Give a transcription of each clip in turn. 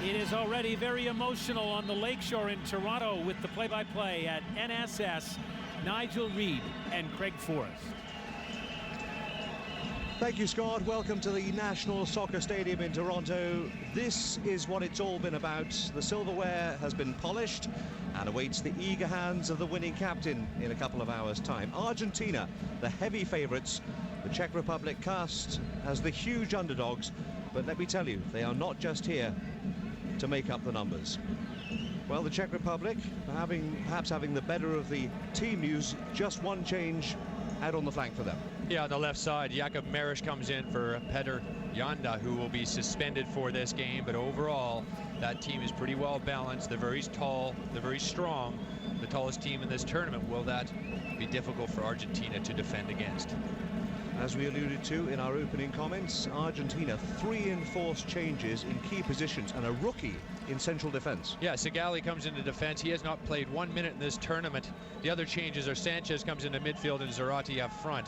It is already very emotional on the lakeshore in Toronto with the play-by-play at NSS, Nigel Reed and Craig Forrest. Thank you, Scott. Welcome to the National Soccer Stadium in Toronto. This is what it's all been about. The silverware has been polished and awaits the eager hands of the winning captain in a couple of hours' time. Argentina, the heavy favourites. The Czech Republic cast as the huge underdogs. But let me tell you, they are not just here to make up the numbers. Well, the Czech Republic perhaps having the better of the team news. Just one change out on the flank for them. Yeah, on the left side, Jakub Mariš comes in for Petr Janda, who will be suspended for this game. But overall, that team is pretty well balanced. They're very tall, they're very strong. The tallest team in this tournament. Will that be difficult for Argentina to defend against? As we alluded to in our opening comments, Argentina 3 enforced changes in key positions and a rookie in central defense. Yeah, Sigali comes into defense. He has not played 1 minute in this tournament. The other changes are Sanchez comes into midfield and Zarate up front.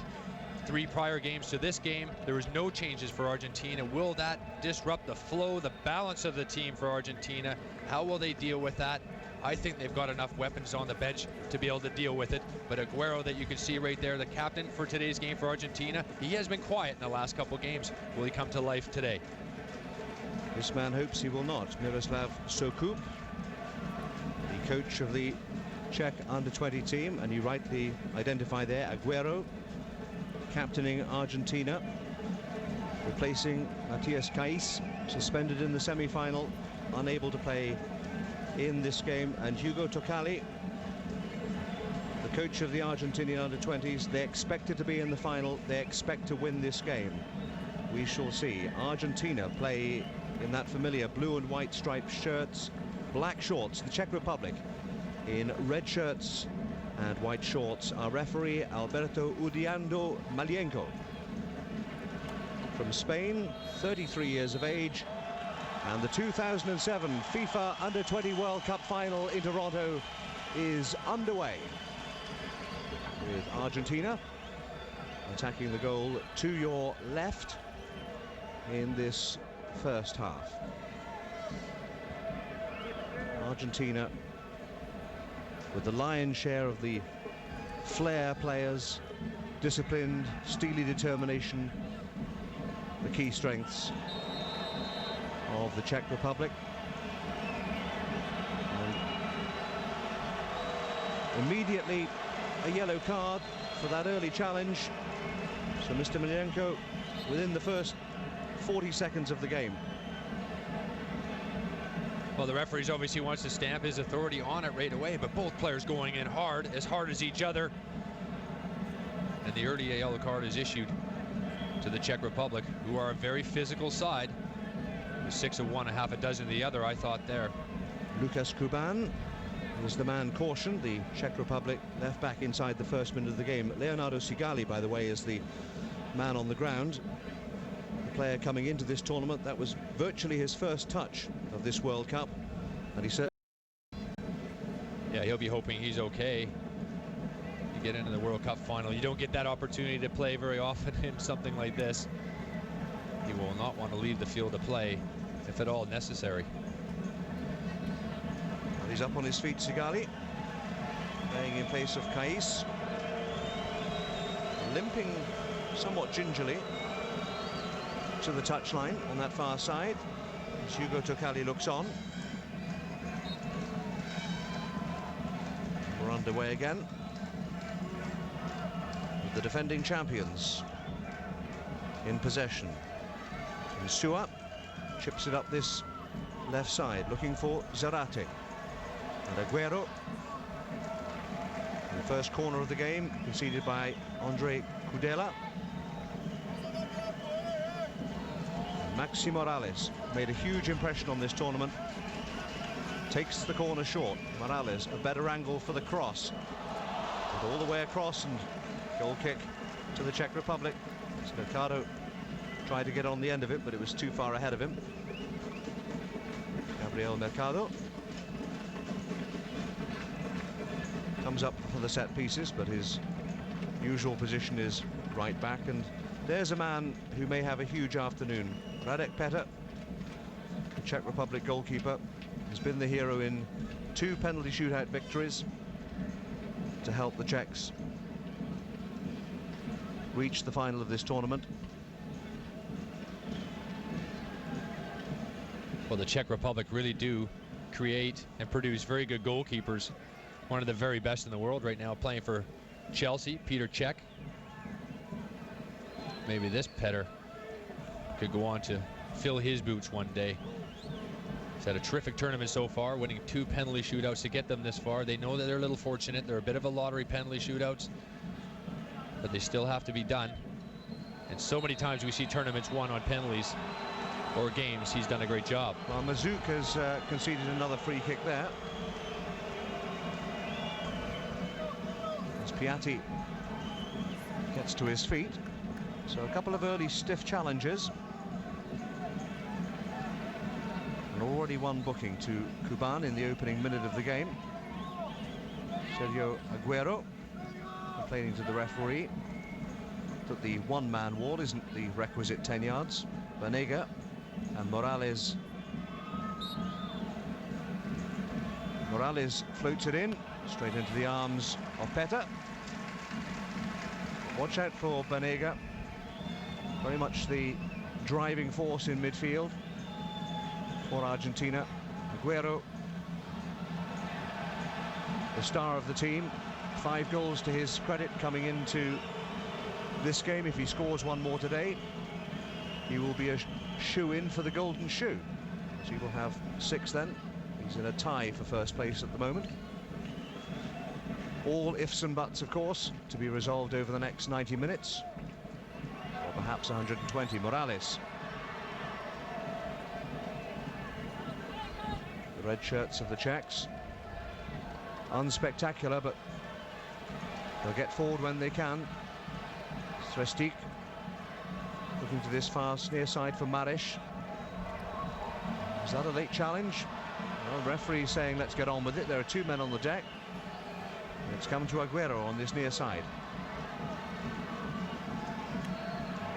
3 prior games to this game, there was no changes for Argentina. Will that disrupt the flow, the balance of the team for Argentina? How will they deal with that? I think they've got enough weapons on the bench to be able to deal with it. But Aguero, that you can see right there, the captain for today's game for Argentina, he has been quiet in the last couple games. Will he come to life today? This man hopes he will not. Miroslav Soukup, the coach of the Czech under-20 team, and you rightly identify there Aguero, captaining Argentina, replacing Matías Kais, suspended in the semi-final, unable to play in this game, and Hugo Tocali, the coach of the Argentinian under-20s. They expected to be in the final. They expect to win this game. We shall see. Argentina play in that familiar blue and white striped shirts, black shorts. The Czech Republic in red shirts and white shorts. Our referee, Alberto Udiando Malienko. From Spain, 33 years of age. And the 2007 FIFA Under-20 World Cup final in Toronto is underway, with Argentina attacking the goal to your left in this first half. Argentina with the lion's share of the flair players, disciplined, steely determination, the key strengths of the Czech Republic. And immediately a yellow card for that early challenge. So Mr. Malienko within the first 40 seconds of the game. Well, the referee obviously wants to stamp his authority on it right away, but both players going in hard as each other. And the early yellow card is issued to the Czech Republic, who are a very physical side. 6 of one, a half a dozen of the other, I thought there. Lucas Kuban is the man cautioned, the Czech Republic left back inside the first minute of the game. Leonardo Sigali, by the way, is the man on the ground. The player coming into this tournament, that was virtually his first touch of this World Cup. And he said, yeah, he'll be hoping he's okay. You get into the World Cup final, you don't get that opportunity to play very often in something like this. He will not want to leave the field of play, if at all necessary. Well, he's up on his feet, Sigali, playing in place of Kais, limping somewhat gingerly to the touchline on that far side as Hugo Tocali looks on. We're underway again with the defending champions in possession. Sua chips it up this left side, looking for Zarate. And Aguero, in the first corner of the game, conceded by Andre Kudela. And Maxi Morales made a huge impression on this tournament. Takes the corner short. Morales, a better angle for the cross. But all the way across, and goal kick to the Czech Republic. Mercado tried to get on the end of it, but it was too far ahead of him. Gabriel Mercado comes up for the set pieces, but his usual position is right back. And there's a man who may have a huge afternoon. Radek Petter, Czech Republic goalkeeper, has been the hero in 2 penalty shootout victories to help the Czechs reach the final of this tournament. Well, the Czech Republic really do create and produce very good goalkeepers. One of the very best in the world right now, playing for Chelsea, Peter Cech. Maybe this Petter could go on to fill his boots one day. He's had a terrific tournament so far, winning 2 penalty shootouts to get them this far. They know that they're a little fortunate. They're a bit of a lottery, penalty shootouts, but they still have to be done. And so many times we see tournaments won on penalties or games. He's done a great job. Well, Mazouk has conceded another free kick there. As Piatti gets to his feet. So a couple of early stiff challenges. And already one booking to Kuban in the opening minute of the game. Sergio Aguero complaining to the referee that the one-man wall isn't the requisite 10 yards. Banega and Morales floats it in straight into the arms of Petter. Watch out for Banega, very much the driving force in midfield for Argentina. Aguero, the star of the team, 5 goals to his credit coming into this game. If he scores one more today, he will be a shoe-in for the golden shoe. So he will have 6 then. He's in a tie for first place at the moment. All ifs and buts, of course, to be resolved over the next 90 minutes. Or perhaps 120. Morales. The red shirts of the Czechs. Unspectacular, but they'll get forward when they can. Strestik looking to this far near side for Marish. Is that a late challenge? Well, the referee saying let's get on with it. There are 2 men on the deck. It's come to Aguero on this near side.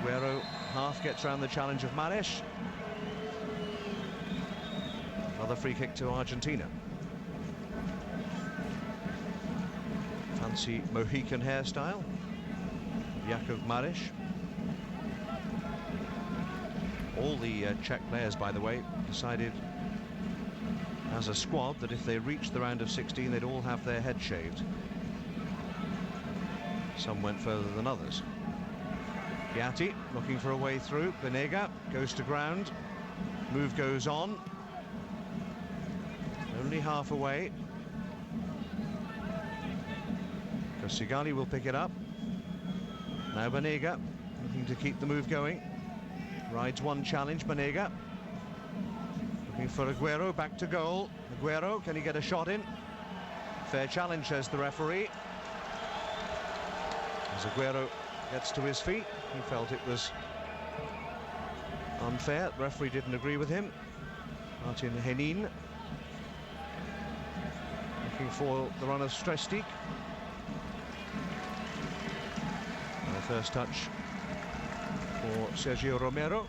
Aguero half gets around the challenge of Marish. Another free kick to Argentina. Fancy Mohican hairstyle. Jakub Marish. All the Czech players, by the way, decided as a squad that if they reached the round of 16, they'd all have their head shaved. Some went further than others. Piatti looking for a way through. Banega goes to ground. Move goes on. Only half away. Koscielny will pick it up. Now Banega looking to keep the move going. Rides one challenge, Banega. Looking for Aguero, back to goal. Aguero, can he get a shot in? Fair challenge, says the referee. As Aguero gets to his feet, he felt it was unfair. The referee didn't agree with him. Martin Henin looking for the run of Strestik. The first touch for Sergio Romero.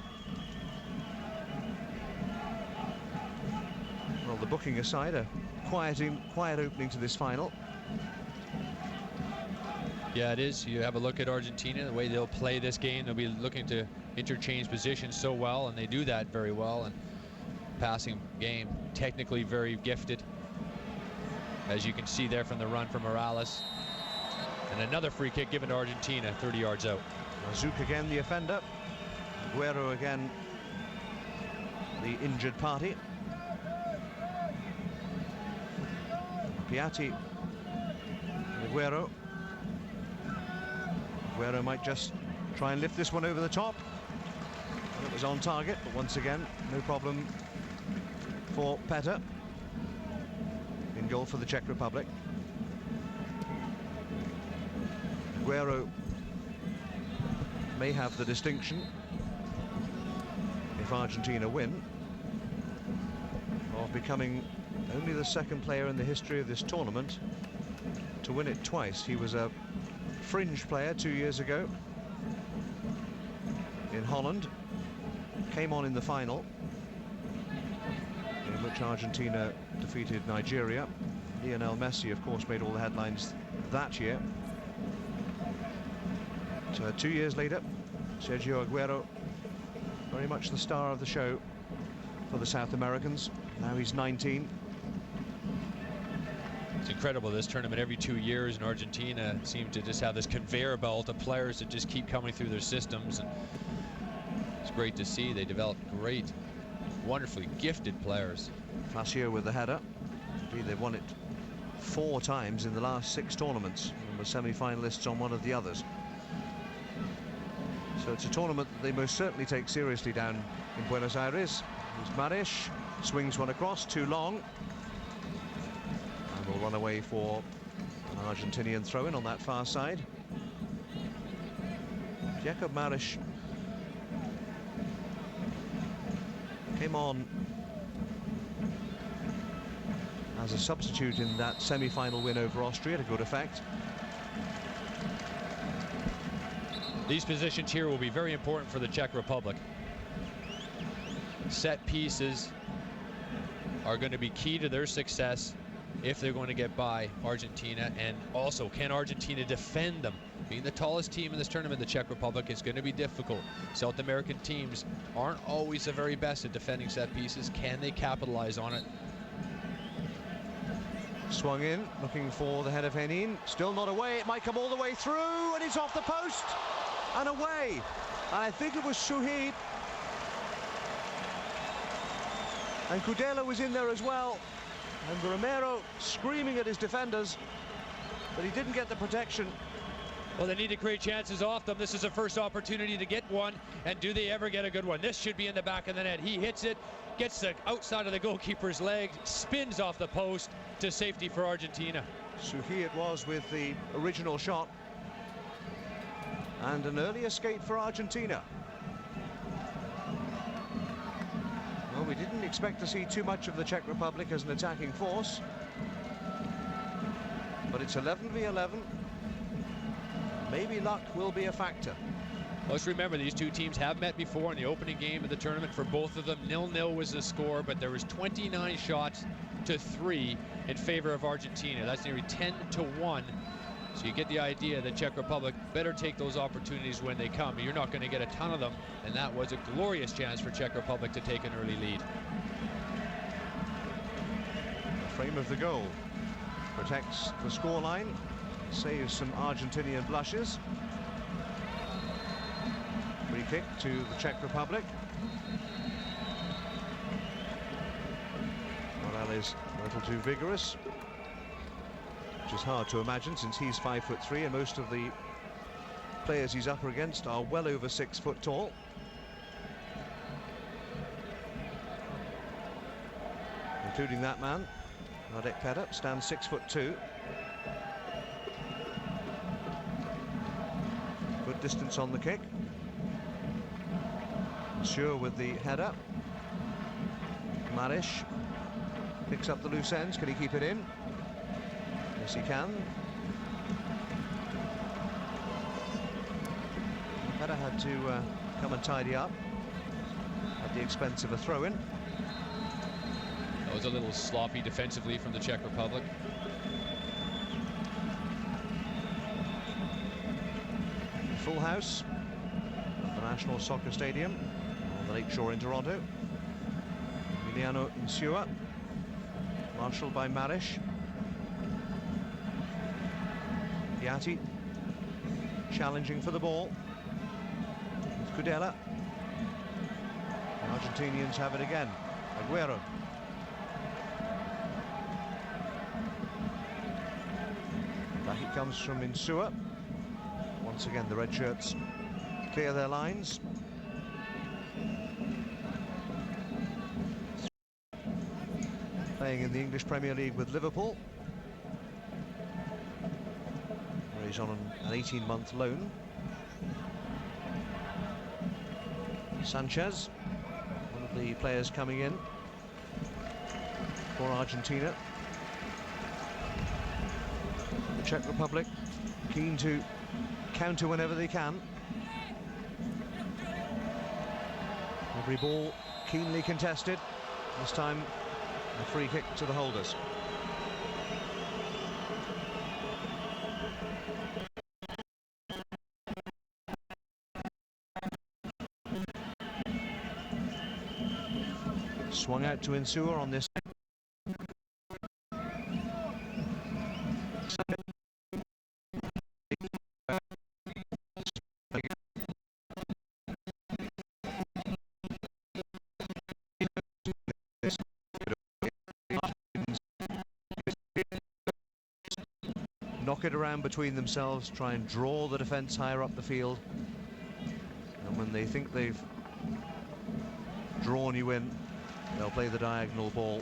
Well, the booking aside, a quiet opening to this final. Yeah, it is. You have a look at Argentina, the way they'll play this game. They'll be looking to interchange positions so well, and they do that very well. And passing game, technically very gifted, as you can see there from the run from Morales. And another free kick given to Argentina, 30 yards out. Mazouk again the offender. Aguero again the injured party. Piatti. Aguero. Aguero might just try and lift this one over the top. And it was on target, but once again, no problem for Petter. In goal for the Czech Republic. Aguero may have the distinction, if Argentina win, of becoming only the second player in the history of this tournament to win it twice. He was a fringe player 2 years ago in Holland, came on in the final, which Argentina defeated Nigeria. Lionel Messi, of course, made all the headlines that year. So 2 years later, Sergio Aguero, very much the star of the show for the South Americans. Now he's 19. It's incredible, this tournament every 2 years, and Argentina seem to just have this conveyor belt of players that just keep coming through their systems. And it's great to see. They develop great, wonderfully gifted players. Facio with the header. Indeed, they've won it 4 times in the last 6 tournaments and were semi-finalists on one of the others. So it's a tournament that they most certainly take seriously down in Buenos Aires. Here's Marish, swings one across, too long. And will run away for an Argentinian throw-in on that far side. Jacob Marish came on as a substitute in that semi-final win over Austria to good effect. These positions here will be very important for the Czech Republic. Set pieces are going to be key to their success if they're going to get by Argentina, and also can Argentina defend them? Being the tallest team in this tournament, the Czech Republic, is going to be difficult. South American teams aren't always the very best at defending set pieces. Can they capitalize on it? Swung in, looking for the head of Henin. Still not away. It might come all the way through, and it's off the post and away. And I think it was Suhid. And Kudela was in there as well. And Romero screaming at his defenders, but he didn't get the protection. Well, they need to create chances off them. This is a first opportunity to get one, and do they ever get a good one? This should be in the back of the net. He hits it, gets the outside of the goalkeeper's leg, spins off the post to safety for Argentina. Suhi it was with the original shot. And an early escape for Argentina. Well, we didn't expect to see too much of the Czech Republic as an attacking force. But it's 11 v 11. Maybe luck will be a factor. Let's remember, these two teams have met before in the opening game of the tournament. For both of them, 0-0 was the score, but there was 29 shots to 3 in favor of Argentina. That's nearly 10-1. So you get the idea that Czech Republic better take those opportunities when they come. You're not going to get a ton of them, and that was a glorious chance for Czech Republic to take an early lead. The frame of the goal protects the scoreline, saves some Argentinian blushes. Free kick to the Czech Republic. Morales a little too vigorous, which is hard to imagine since he's 5'3", and most of the players he's up against are well over 6 foot tall. Including that man, Radek Peder, stands 6'2". Good distance on the kick. Sure with the header. Marish picks up the loose ends. Can he keep it in? Yes, he can. Peder had to come and tidy up at the expense of a throw-in. That was a little sloppy defensively from the Czech Republic. Full house at the National Soccer Stadium on the Lakeshore in Toronto. Emiliano Insua, marshalled by Marish. Piatti challenging for the ball with Kudela. The Argentinians have it again. Aguero. Back it comes from Insua. Once again, the red shirts clear their lines. Playing in the English Premier League with Liverpool, where he's on an 18-month loan. Sanchez, one of the players coming in for Argentina. The Czech Republic keen to counter whenever they can. Every ball keenly contested. This time A free kick to the holders. Swung out to Insua on this. Knock it around between themselves, try and draw the defence higher up the field, and when they think they've drawn you in, they'll play the diagonal ball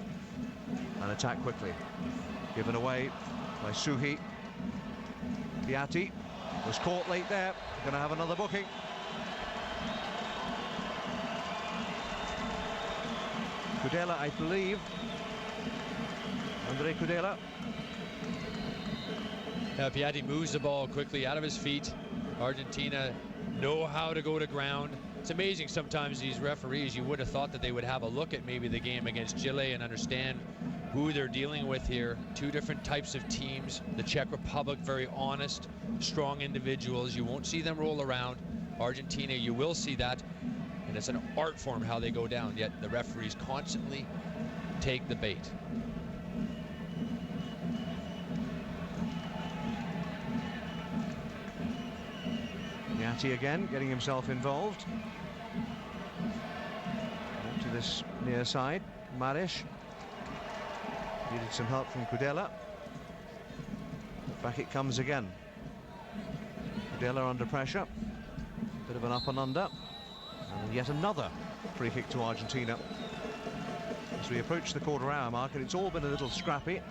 and attack quickly. Given away by Suhi. Piatti was caught late there, going to have another booking. Kudela, I believe. Andre Kudela. Now Piatti moves the ball quickly out of his feet. Argentina know how to go to ground. It's amazing sometimes these referees, you would have thought that they would have a look at maybe the game against Chile and understand who they're dealing with here. Two different types of teams. The Czech Republic, very honest, strong individuals. You won't see them roll around. Argentina, you will see that. And it's an art form how they go down, yet the referees constantly take the bait. Piatti again, getting himself involved. Up to this near side, Marish. Needed some help from Kudela. Back it comes again. Kudela under pressure. Bit of an up and under. And yet another free kick to Argentina. As we approach the quarter-hour mark, and it's all been a little scrappy.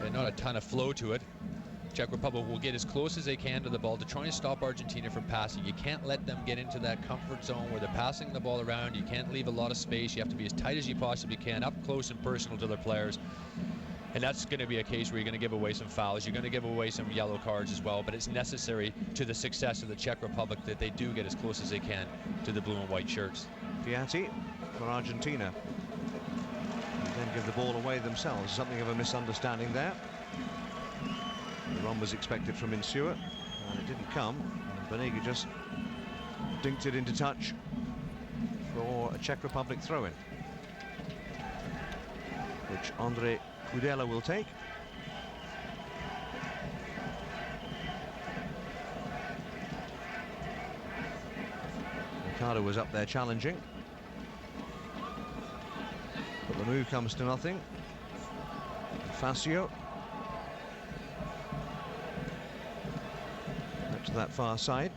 And not a ton of flow to it. Czech Republic will get as close as they can to the ball to try and stop Argentina from passing. You can't let them get into that comfort zone where they're passing the ball around. You can't leave a lot of space. You have to be as tight as you possibly can, up close and personal to their players. And that's going to be a case where you're going to give away some fouls. You're going to give away some yellow cards as well. But it's necessary to the success of the Czech Republic that they do get as close as they can to the blue and white shirts. Piatti for Argentina. And then give the ball away themselves. Something of a misunderstanding there. The run was expected from Insua, and it didn't come. Banega just dinked it into touch for a Czech Republic throw-in, which Andre Kudela will take. Ricardo was up there challenging, but the move comes to nothing. Facio to that far side.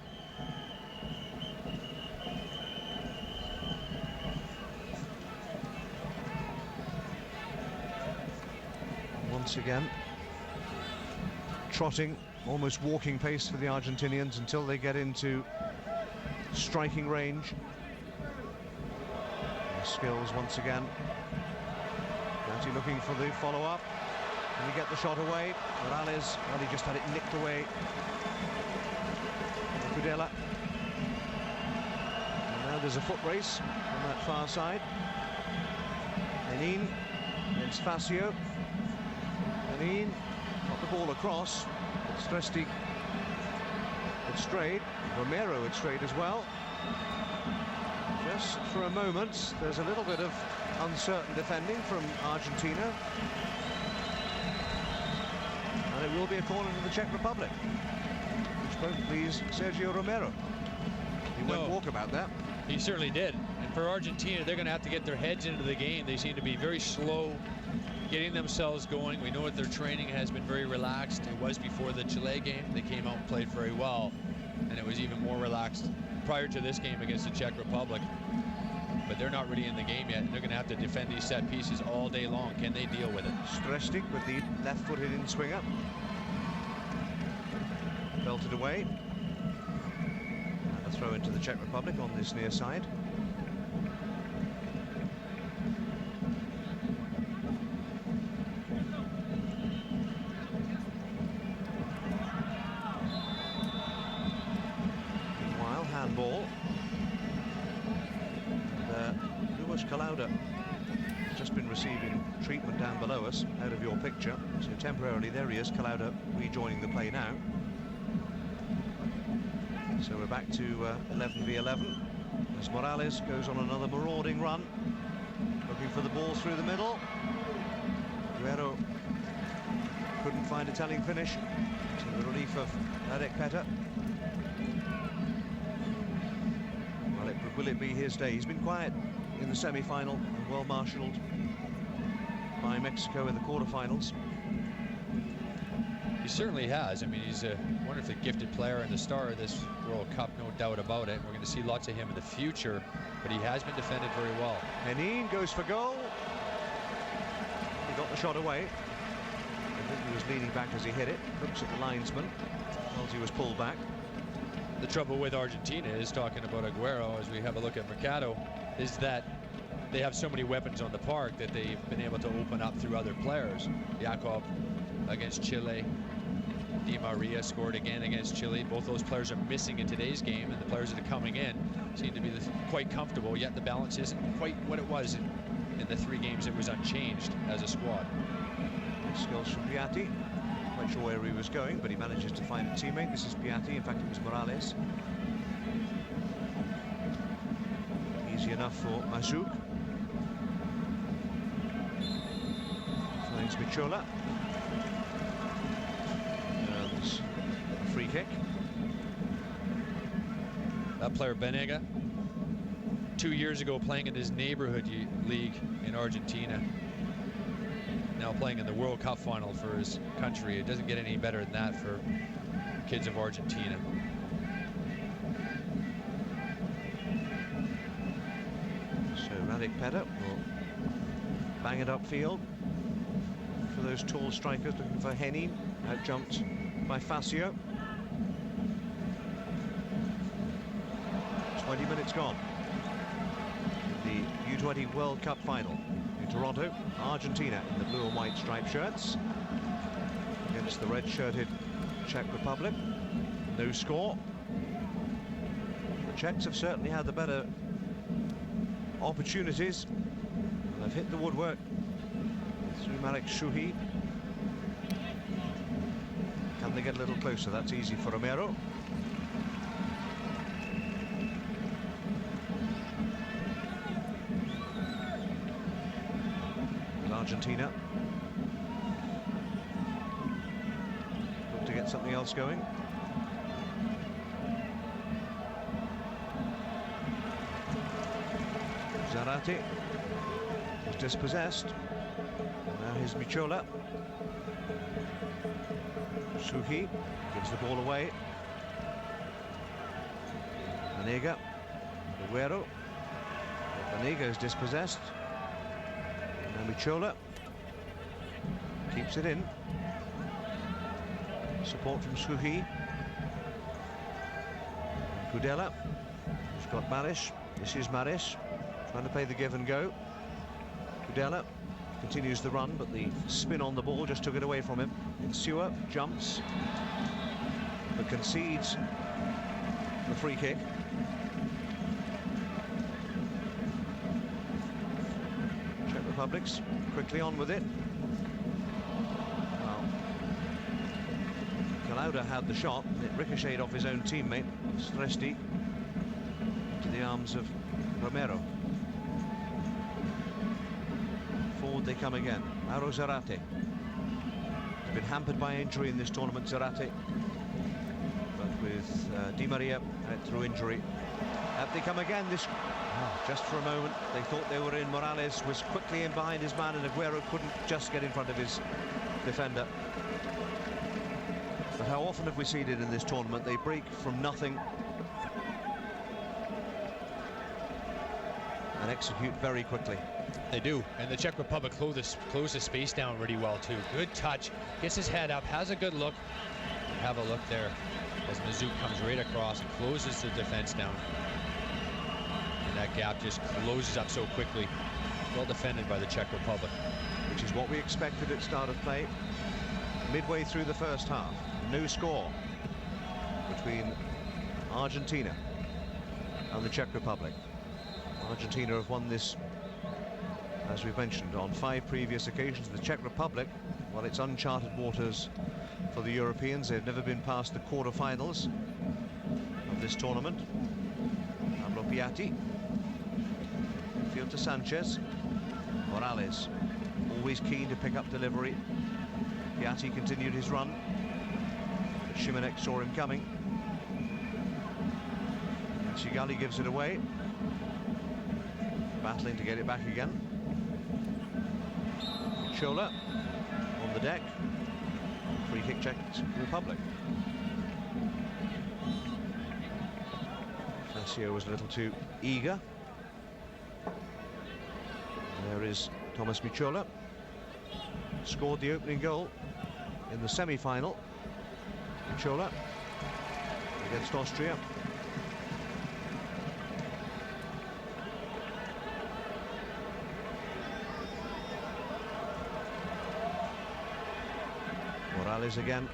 Once again, trotting, almost walking pace for the Argentinians until they get into striking range. Their skills once again. Piatti looking for the follow-up. Can he get the shot away? Morales, well, he just had it nicked away. Kudela. And now there's a foot race on that far side. Enin against Facio. Enin got the ball across. Stresti had strayed. Romero had strayed as well. Just for a moment, there's a little bit of uncertain defending from Argentina. And it will be a corner to the Czech Republic. Won't please Sergio Romero. He went walkabout that. He certainly did. And for Argentina, they're going to have to get their heads into the game. They seem to be very slow getting themselves going. We know that their training has been very relaxed. It was before the Chile game. They came out and played very well. And it was even more relaxed prior to this game against the Czech Republic. But they're not really in the game yet. They're going to have to defend these set pieces all day long. Can they deal with it? Strestik with the left-footed in-swinger. Belted away. And a throw into the Czech Republic on this near side. Meanwhile, handball. And Luis Calauda just been receiving treatment down below us, out of your picture. So temporarily, there he is, Calauda rejoining the play now. So we're back to 11 v 11 as Morales goes on another marauding run, looking for the ball through the middle. Aguero couldn't find a telling finish to the relief of Radek Petter. Well, will it be his day? He's been quiet in the semi-final and well marshalled by Mexico in the quarterfinals. He certainly has. I mean, he's a wonderfully gifted player and the star of this World Cup, no doubt about it. We're going to see lots of him in the future, but he has been defended very well. Henin goes for goal. He got the shot away. I think he was leaning back as he hit it. Looks at the linesman. As he was pulled back. The trouble with Argentina is, talking about Aguero, as we have a look at Mercado, is that they have so many weapons on the park that they've been able to open up through other players. Jakob against Chile. Di Maria scored again against Chile. Both those players are missing in today's game, and the players that are coming in seem to be quite comfortable, yet the balance isn't quite what it was in the 3 games it was unchanged as a squad. Skills from Piatti. Quite sure where he was going, but he manages to find a teammate. This is Piatti. In fact, it was Morales. Easy enough for Mazouk. Finds Michola. Earns a free kick. That player, Banega, 2 years ago playing in his neighborhood league in Argentina. Now playing in the World Cup final for his country. It doesn't get any better than that for kids of Argentina. So Radek Petter will bang it upfield for those tall strikers, looking for Henin. Out jumped by Facio. 20 minutes gone. The U20 World Cup final. Toronto, Argentina in the blue and white striped shirts against the red-shirted Czech Republic. No score. The Czechs have certainly had the better opportunities. They've hit the woodwork through Marek Shuhi. Can they get a little closer? That's easy for Romero. Argentina look to get something else going. Zarate was dispossessed. Now here's Michola. Suhi gives the ball away. Banega. Aguero. Banega is dispossessed. Michola keeps it in. Support from Suhi. Kudela. He's got Maris. This is Maris trying to play the give and go. Kudela continues the run, but the spin on the ball just took it away from him. Insua jumps, but concedes the free kick. Republics quickly on with it. Well, Calauda had the shot, and it ricocheted off his own teammate, Stresti, to the arms of Romero. Forward they come again. Mauro Zarate. He's been hampered by injury in this tournament, Zarate. But with Di Maria out through injury. Up they come again. This. Just for a moment, they thought they were in. Morales was quickly in behind his man, and Aguero couldn't just get in front of his defender. But how often have we seen it in this tournament? They break from nothing and execute very quickly. They do, and the Czech Republic close the space down really well too. Good touch, gets his head up, has a good look. Have a look there as Mazouk comes right across, closes the defense down. That gap just closes up so quickly. Well defended by the Czech Republic. Which is what we expected at start of play. Midway through the first half, no score between Argentina and the Czech Republic. Argentina have won this as we've mentioned, on 5 previous occasions. The Czech Republic, well, it's uncharted waters for the Europeans. They've never been past the quarter-finals of this tournament. Pablo Piatti. Field to Sanchez. Morales, always keen to pick up delivery. Piatti continued his run, but Šimenek saw him coming. And Sigali gives it away, battling to get it back again. Chola on the deck. Free kick Czech Republic. Fessio was a little too eager. There is Thomas Michola. Scored the opening goal in the semi-final. Michola against Austria. Morales again,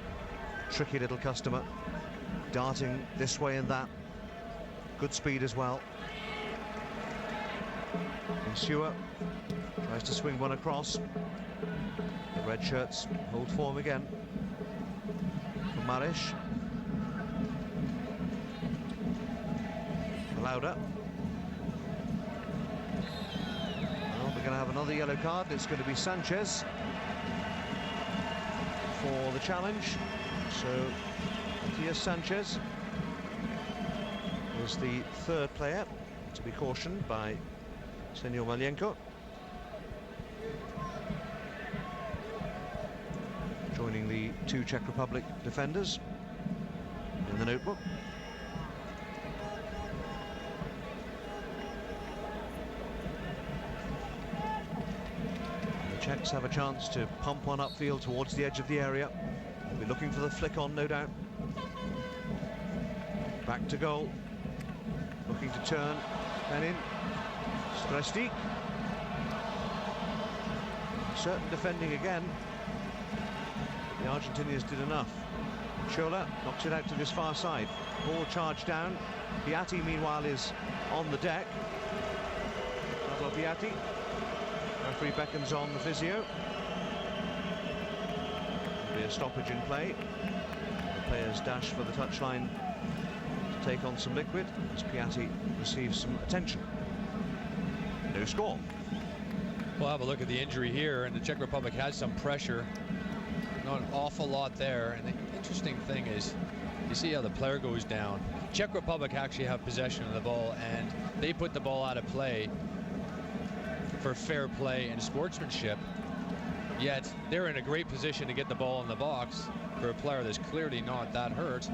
tricky little customer, darting this way and that. Good speed as well. Insua tries to swing one across. The red shirts hold form again. For Marish. Lauda. Well, we're going to have another yellow card. It's going to be Sanchez for the challenge. So Matías Sanchez is the 3rd player to be cautioned by Senor Malienko. Joining the 2 Czech Republic defenders in the notebook. The Czechs have a chance to pump one upfield towards the edge of the area. They'll be looking for the flick on, no doubt. Back to goal. Looking to turn and in. Stresti. Certain defending again. The Argentinians did enough. Chola knocks it out to this far side. Ball charged down. Piatti, meanwhile, is on the deck. Pablo Piatti. Referee beckons on the physio. There'll be a stoppage in play. The players dash for the touchline to take on some liquid as Piatti receives some attention. No score. We'll have a look at the injury here, and the Czech Republic has some pressure. Not an awful lot there, and the interesting thing is you see how the player goes down. Czech Republic actually have possession of the ball, and they put the ball out of play for fair play and sportsmanship, yet they're in a great position to get the ball in the box for a player that's clearly not that hurt,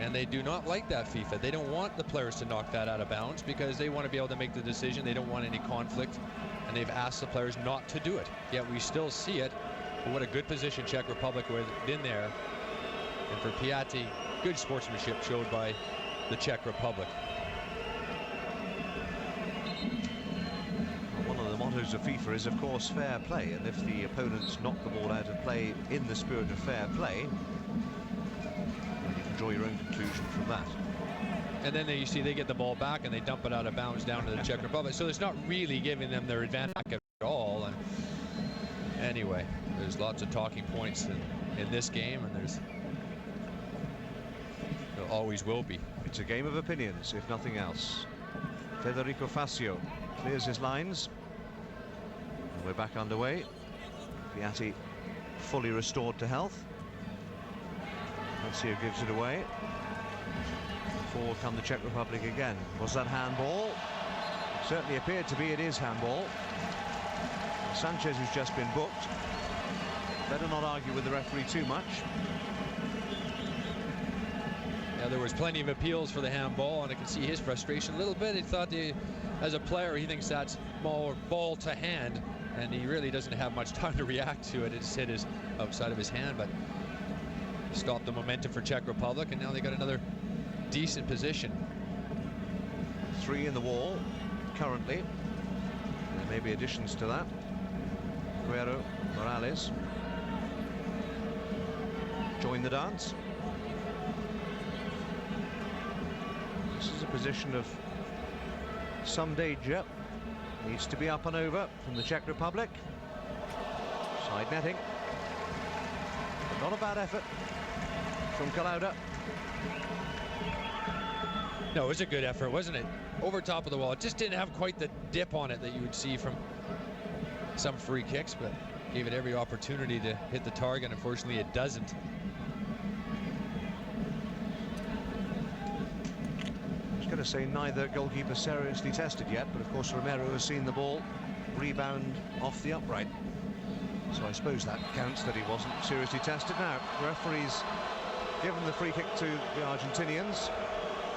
and they do not like that, FIFA. They don't want the players to knock that out of bounds because they want to be able to make the decision. They don't want any conflict, and they've asked the players not to do it, yet we still see it. But what a good position Czech Republic was in there, and for Piatti, good sportsmanship showed by the Czech Republic. One of the mottos of FIFA is, of course, fair play, and if the opponents knock the ball out of play in the spirit of fair play, then you can draw your own conclusion from that. And then you see they get the ball back and they dump it out of bounds down to the Czech Republic, so it's not really giving them their advantage at all. And anyway, there's lots of talking points in this game, and there always will be. It's a game of opinions, if nothing else. Federico Fazio clears his lines. And we're back underway. Piatti fully restored to health. Fazio gives it away. Forward come the Czech Republic again. Was that handball? It certainly appeared to be. It is handball. Sanchez, who's just been booked. Better not argue with the referee too much. Yeah, there was plenty of appeals for the handball, and I can see his frustration a little bit. He thought, as a player, he thinks that's more ball to hand, and he really doesn't have much time to react to it. It just hit his outside of his hand, but stopped the momentum for Czech Republic, and now they got another decent position. 3 in the wall currently. There may be additions to that. Aguero, Morales join the dance. This is a position of some danger needs to be up and over from the Czech Republic. Side netting. Not a bad effort from Kalauda. No, it was a good effort, wasn't it? Over top of the wall. It just didn't have quite the dip on it that you would see from some free kicks, but gave it every opportunity to hit the target. Unfortunately, it doesn't. I was going to say neither goalkeeper seriously tested yet, but of course Romero has seen the ball rebound off the upright. So I suppose that counts that he wasn't seriously tested. Now, the referee's given the free kick to the Argentinians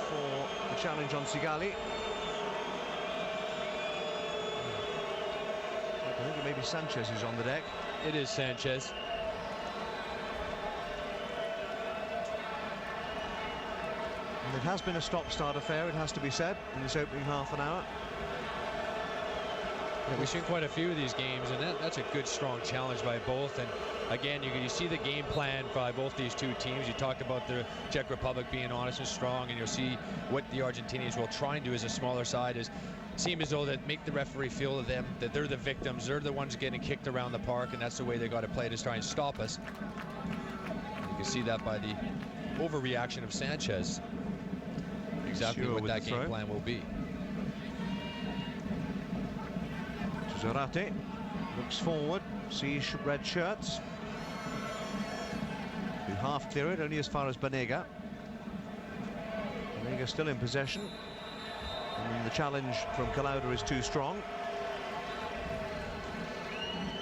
for the challenge on Sigali. I think maybe Sanchez is on the deck. It is Sanchez. And it has been a stop-start affair, it has to be said, in this opening half an hour. Yeah, we've seen quite a few of these games, and that's a good, strong challenge by both. And again, you see the game plan by both these two teams. You talked about the Czech Republic being honest and strong, and you'll see what the Argentinians will try and do as a smaller side is seem as though that make the referee feel to them that they're the victims, they're the ones getting kicked around the park, and that's the way they got to play to try and stop us. You can see that by the overreaction of Sanchez. Exactly what that game plan will be. Zarate looks forward, sees red shirts. Who half clear it, only as far as Banega. Banega still in possession. And the challenge from Kalauda is too strong.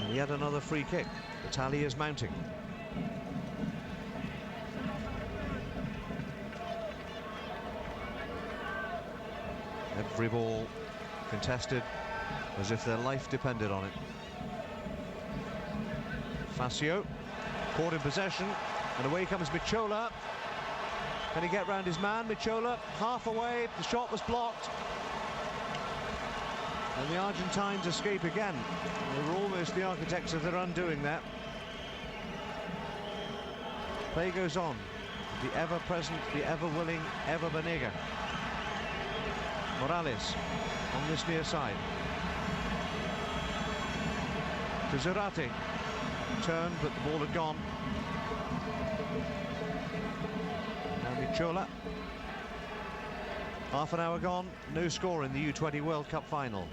And yet another free kick. The tally is mounting. Every ball contested as if their life depended on it. Facio caught in possession, and away comes Michola. Can he get round his man? Michola half away, the shot was blocked. And the Argentines escape again. They were almost the architects of their undoing there. Play goes on. The ever-present, the ever-willing, ever Banega. Morales on this near side. To Zarate. Turned, but the ball had gone. Now Michola. Half an hour gone, no score in the U20 World Cup final.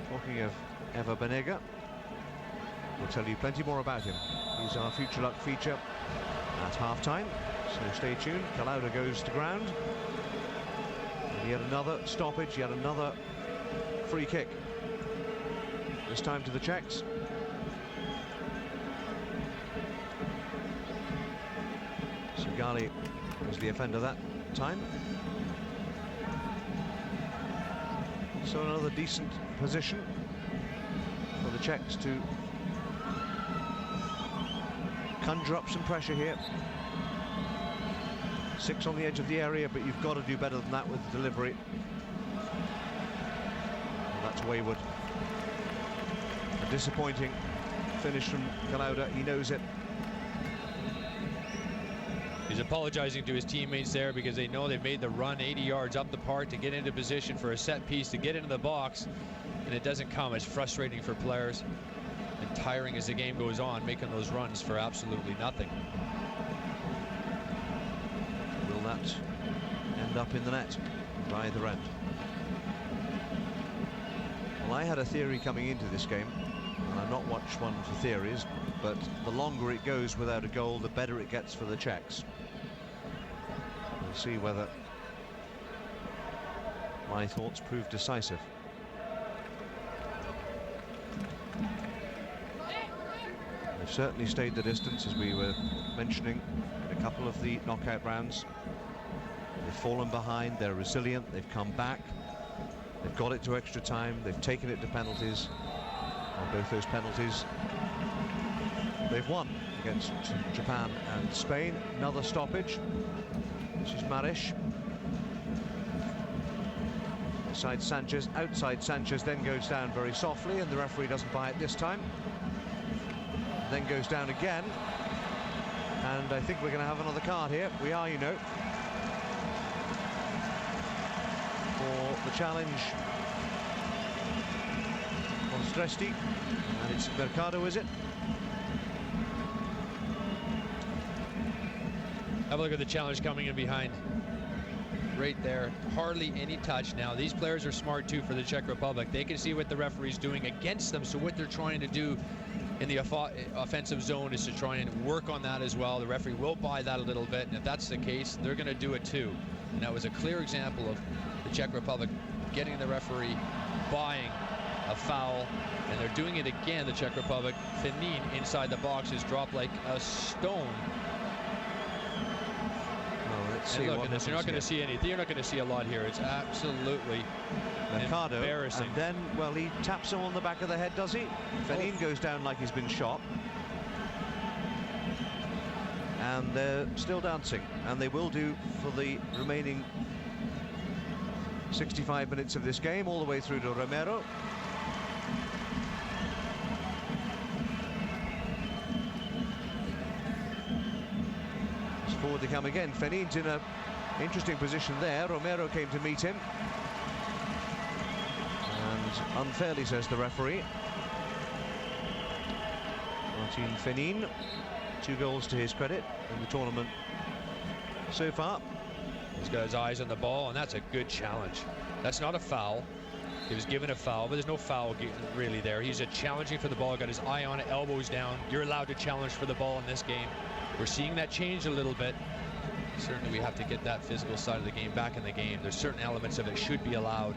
Talking of Ever Banega, we'll tell you plenty more about him. He's our Future Luck feature at half-time, so stay tuned. Kalauda goes to ground. And yet another stoppage, yet another free kick. This time to the Czechs. Sigali was the offender that time. So another decent position for the Czechs to conjure up some pressure here. 6 on the edge of the area, but you've got to do better than that with the delivery. And that's wayward. A disappointing finish from Kalauda, he knows it. He's apologizing to his teammates there because they know they've made the run 80 yards up the park to get into position for a set piece, to get into the box, and it doesn't come. It's frustrating for players and tiring as the game goes on, making those runs for absolutely nothing. Will that end up in the net by either end? Well, I had a theory coming into this game, and I've not watched one for theories, but the longer it goes without a goal, the better it gets for the Czechs. We'll see whether my thoughts prove decisive. They've certainly stayed the distance, as we were mentioning in a couple of the knockout rounds. They've fallen behind, they're resilient, they've come back, they've got it to extra time, they've taken it to penalties. On both those penalties, they've won against Japan and Spain. Another stoppage. This is Marish. Inside Sanchez, outside Sanchez, then goes down very softly, and the referee doesn't buy it this time. Then goes down again, and I think we're going to have another card here. We are, you know, for the challenge Stresti, and it's Mercado, is it? Have a look at the challenge coming in behind. Right there, hardly any touch. Now these players are smart too for the Czech Republic. They can see what the referee's doing against them, so what they're trying to do in the offensive zone is to try and work on that as well. The referee will buy that a little bit, and if that's the case, they're going to do it too. And that was a clear example of the Czech Republic getting the referee buying a foul, and they're doing it again, the Czech Republic. Fenin inside the box is dropped like a stone. And look at this, you're not going to see anything. You're not going to see a lot here. It's absolutely Mercado, embarrassing. and then, well, he taps him on the back of the head, does he? Fenin goes down like he's been shot. And they're still dancing, and they will do for the remaining 65 minutes of this game, all the way through to Romero. Forward they come again. Fenin's in an interesting position there. Romero came to meet him, and unfairly, says the referee. Martin Fenin, 2 goals to his credit in the tournament so far. He's got his eyes on the ball, and that's a good challenge. That's not a foul. He was given a foul, but there's no foul really there. He's challenging for the ball, got his eye on it, elbows down. You're allowed to challenge for the ball in this game. We're seeing that change a little bit. Certainly we have to get that physical side of the game back in the game. There's certain elements of it should be allowed.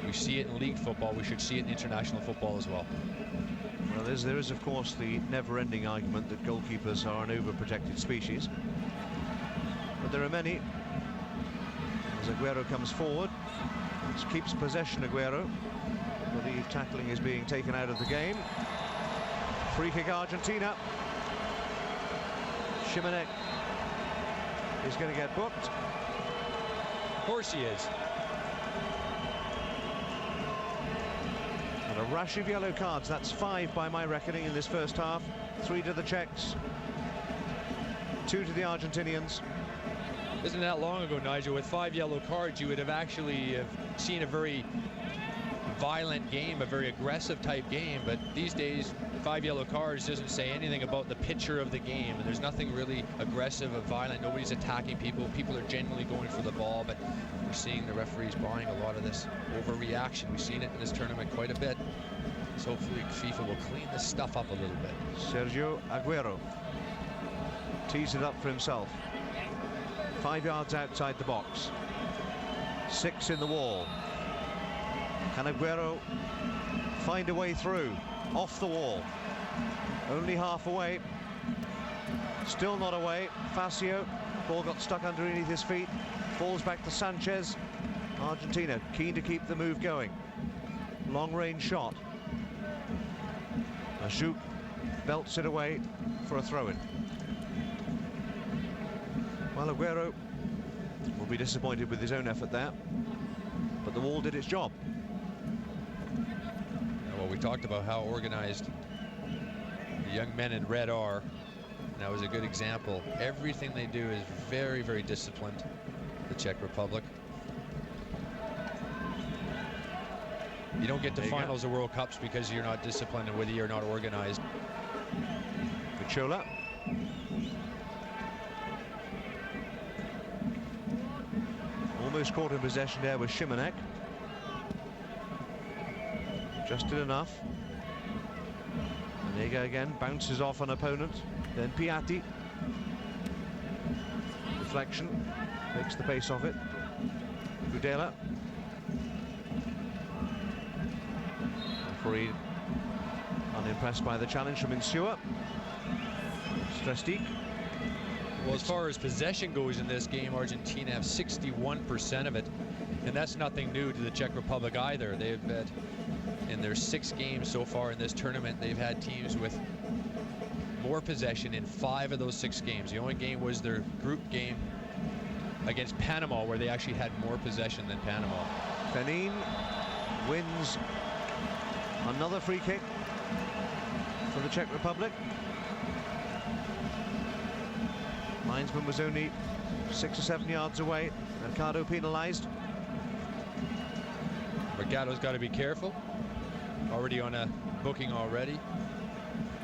We see it in league football. We should see it in international football as well. Well, there is, of course, the never-ending argument that goalkeepers are an overprotected species. But there are many. As Aguero comes forward, keeps possession, Aguero. But the tackling is being taken out of the game. Free kick, Argentina. Šimenek is going to get booked. Of course he is. And a rash of yellow cards. That's 5 by my reckoning in this first half. 3 to the Czechs, 2 to the Argentinians. Isn't that long ago, Nigel? With 5 yellow cards, you would have actually seen a very violent game, a very aggressive type game, but these days 5 yellow cards doesn't say anything about the picture of the game, and there's nothing really aggressive or violent. Nobody's attacking people. People are genuinely going for the ball, but we're seeing the referees buying a lot of this overreaction. We've seen it in this tournament quite a bit, so hopefully FIFA will clean this stuff up a little bit. Sergio Aguero tees it up for himself. 5 yards outside the box, 6 in the wall. Can Aguero find a way through? Off the wall. Only half away. Still not away. Facio. Ball got stuck underneath his feet. Falls back to Sanchez. Argentina keen to keep the move going. Long range shot. Ajouk belts it away for a throw-in. Well, Aguero will be disappointed with his own effort there, but the wall did its job. Well, we talked about how organized the young men in red are, and that was a good example. Everything they do is very, very disciplined, the Czech Republic. You don't get to finals of World Cups because you're not disciplined and whether you're not organized. Machola. Almost caught in possession there with Šimenek. Just did enough. Vanega again bounces off an opponent. Then Piatti. Deflection. Takes the pace off it. Gudela. Referee unimpressed by the challenge from Insua. Stresti. Well, as far as possession goes in this game, Argentina have 61% of it, and that's nothing new to the Czech Republic either. They've had, in their 6 games so far in this tournament, they've had teams with more possession in 5 of those 6 games. The only game was their group game against Panama, where they actually had more possession than Panama. Fenin wins another free kick for the Czech Republic. Linesman was only 6 or 7 yards away. Mercado penalized. Mercado's got to be careful. already on a booking already.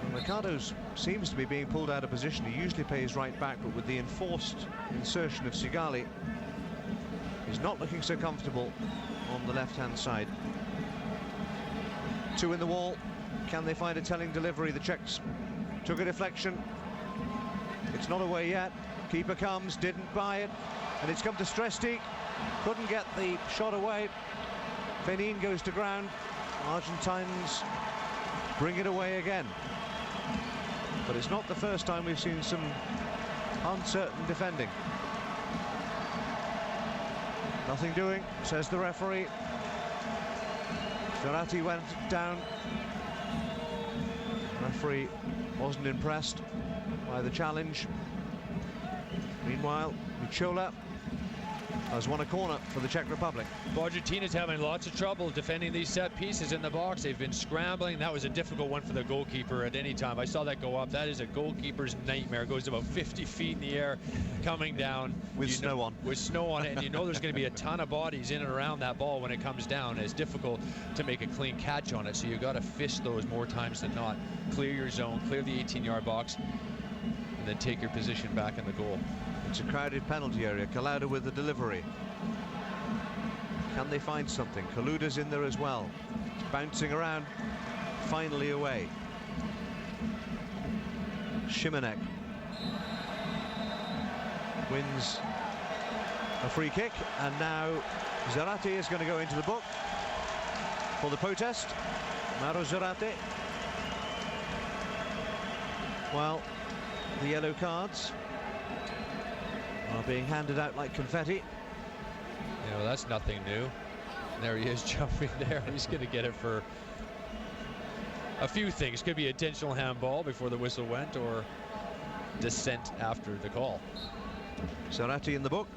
Well, Mercado seems to be being pulled out of position. He usually plays right back, but with the enforced insertion of Sigali, he's not looking so comfortable on the left-hand side. Two in the wall. Can they find a telling delivery? The Czechs took a deflection. It's not away yet. Keeper comes, didn't buy it, and it's come to Stresti. Couldn't get the shot away. Fenin goes to ground. Argentines bring it away again. But it's not the first time we've seen some uncertain defending. Nothing doing, says the referee. Zarate went down. The referee wasn't impressed by the challenge. Meanwhile, Michola has won a corner for the Czech Republic. Argentina's having lots of trouble defending these set pieces in the box. They've been scrambling. That was a difficult one for the goalkeeper at any time. I saw that go up. That is a goalkeeper's nightmare. It goes about 50 feet in the air, coming down. With snow on. With snow on it, and you know there's going to be a ton of bodies in and around that ball when it comes down. It's difficult to make a clean catch on it, so you've got to fish those more times than not. Clear your zone, clear the 18-yard box, and then take your position back in the goal. It's a crowded penalty area. Collada with the delivery. Can they find something? Kaluda's in there as well. It's bouncing around. Finally away. Šimenek wins a free kick, and now Zarate is going to go into the book for the protest. Mauro Zarate. Well, the yellow cards are being handed out like confetti. You know, that's nothing new. And there he is jumping there. He's going to get it for a few things. Could be intentional handball before the whistle went, or dissent after the call. Zarate in the book.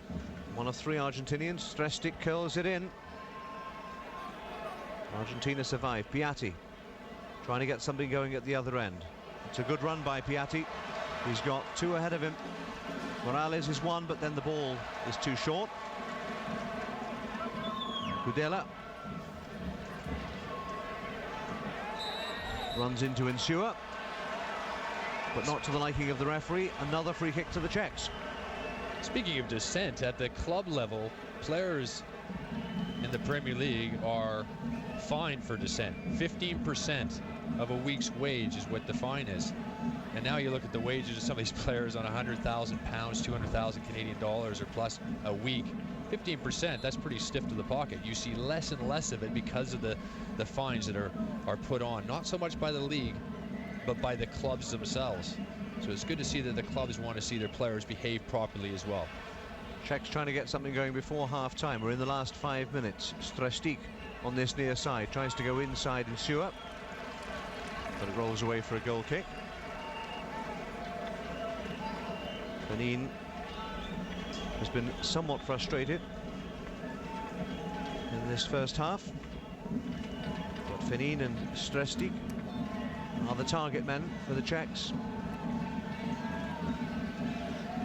One of three Argentinians. Stresti curls it in. Argentina survived. Piatti trying to get something going at the other end. It's a good run by Piatti. He's got two ahead of him. Morales is one, but then the ball is too short. Kudela runs into Insua, but not to the liking of the referee. Another free kick to the Czechs. Speaking of dissent, at the club level, players in the Premier League are fined for dissent. 15% of a week's wage is what the fine is. And now you look at the wages of some of these players on £100,000, 200,000 Canadian dollars or plus a week. 15%, that's pretty stiff to the pocket. You see less and less of it because of the fines that are put on, not so much by the league, but by the clubs themselves. So it's good to see that the clubs want to see their players behave properly as well. Czechs trying to get something going before half-time. We're in the last 5 minutes. Stresti on this near side tries to go inside Insua, but it rolls away for a goal kick. Fenin has been somewhat frustrated in this first half, but Fenin and Stresti are the target men for the Czechs.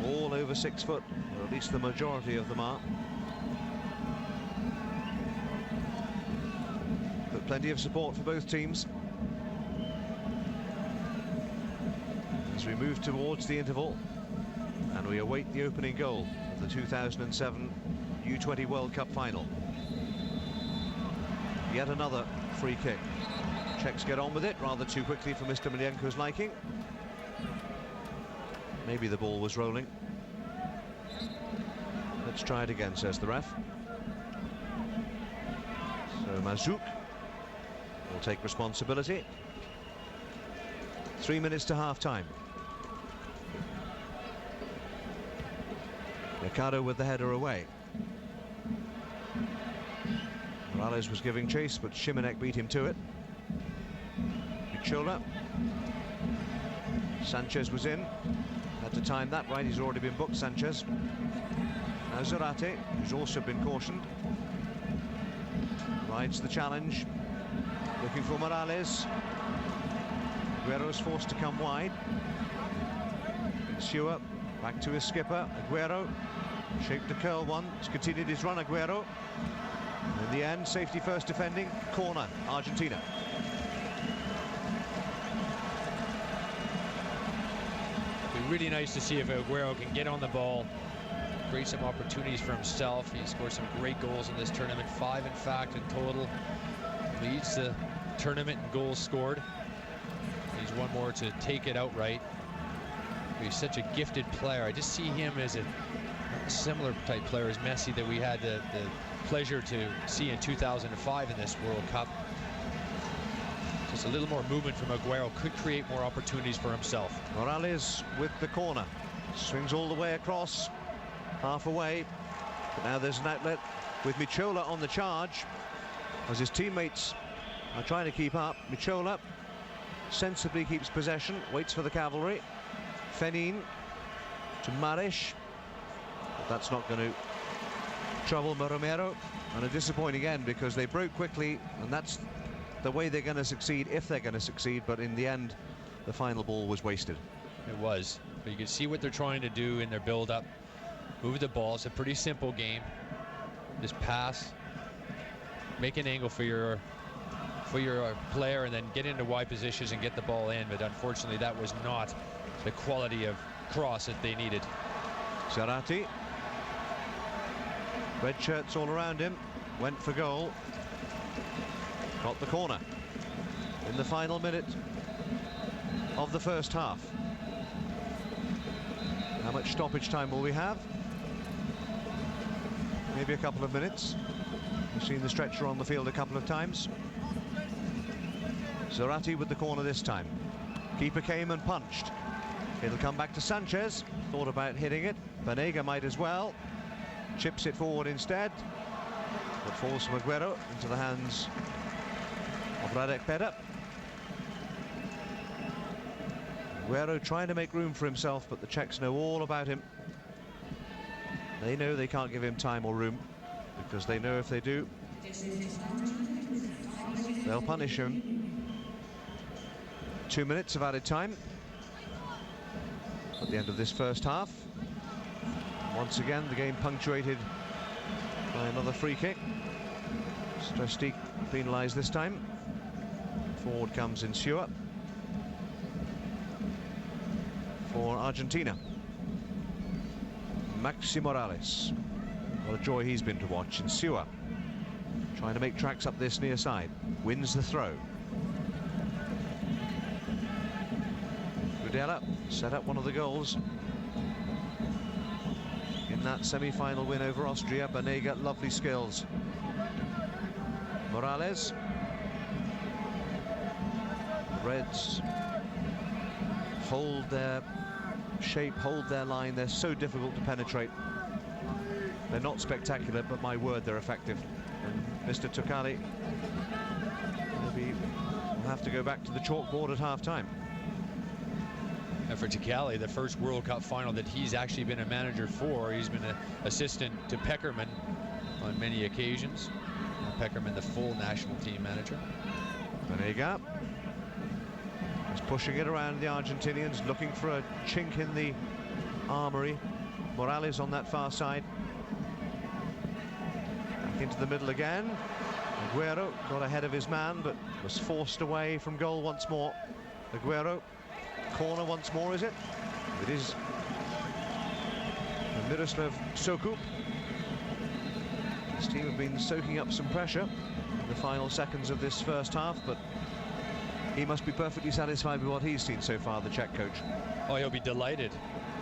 All over 6 foot, or at least the majority of them are. But plenty of support for both teams as we move towards the interval, and we await the opening goal of the 2007 U20 World Cup final. Yet another free kick. Czechs get on with it rather too quickly for Mr. Milienko's liking. Maybe the ball was rolling. Let's try it again, says the ref. So Mazuk will take responsibility. 3 minutes to half-time. Mercado with the header away. Morales was giving chase, but Šimenek beat him to it. Michola. Sanchez was in. Had to time that right. He's already been booked, Sanchez. Now Zarate, who's also been cautioned, rides the challenge. Looking for Morales. Aguero's forced to come wide. Insua back to his skipper. Aguero shaped the curl one. He's continued his run, Aguero. In the end, safety first defending. Corner, Argentina. It'd be really nice to see if Aguero can get on the ball, create some opportunities for himself. He scored some great goals in this tournament, 5 in fact in total. Leads the tournament in goals scored. Needs one more to take it outright. He's such a gifted player. I just see him as a similar type player as Messi that we had the pleasure to see in 2005 in this World Cup. Just a little more movement from Aguero could create more opportunities for himself. Morales with the corner. Swings all the way across. Half away. But now there's an outlet with Michola on the charge. As his teammates are trying to keep up. Michola sensibly keeps possession. Waits for the cavalry. Fenin to Marish. But that's not going to trouble Romero. And a disappointing end because they broke quickly, and that's the way they're going to succeed if they're going to succeed. But in the end, the final ball was wasted. It was. But you can see what they're trying to do in their build-up. Move the ball. It's a pretty simple game. Just pass, make an angle for your player, and then get into wide positions and get the ball in. But unfortunately, that was not the quality of cross that they needed. Zarate. Red shirts all around him. Went for goal. Got the corner in the final minute of the first half. How much stoppage time will we have? Maybe a couple of minutes. We've seen the stretcher on the field a couple of times. Zarate with the corner this time. Keeper came and punched. It'll come back to Sanchez. Thought about hitting it. Banega might as well. Chips it forward instead. But falls from Aguero into the hands of Peda. Aguero trying to make room for himself, but the Czechs know all about him. They know they can't give him time or room, because they know if they do, they'll punish him. 2 minutes of added time at the end of this first half. Once again, the game punctuated by another free kick. Strestik penalised this time. Forward comes Insua for Argentina. Maxi Morales. What a joy he's been to watch. Insua trying to make tracks up this near side. Wins the throw. Gudela set up one of the goals in that semi-final win over Austria. Banega, lovely skills. Morales. Reds hold their shape, hold their line. They're so difficult to penetrate. They're not spectacular, but my word, they're effective. And Mr. Tokali maybe will have to go back to the chalkboard at half-time. And for Tokali, the first World Cup final that he's actually been a manager for. He's been an assistant to Peckerman on many occasions. Peckerman, the full national team manager. Banega is pushing it around the Argentinians, looking for a chink in the armory. Morales on that far side. Back into the middle again. Aguero got ahead of his man, but was forced away from goal once more. Aguero. Corner once more, is it? It is. And Miroslav Sokup. This team have been soaking up some pressure in the final seconds of this first half, but he must be perfectly satisfied with what he's seen so far, the Czech coach. Oh, he'll be delighted.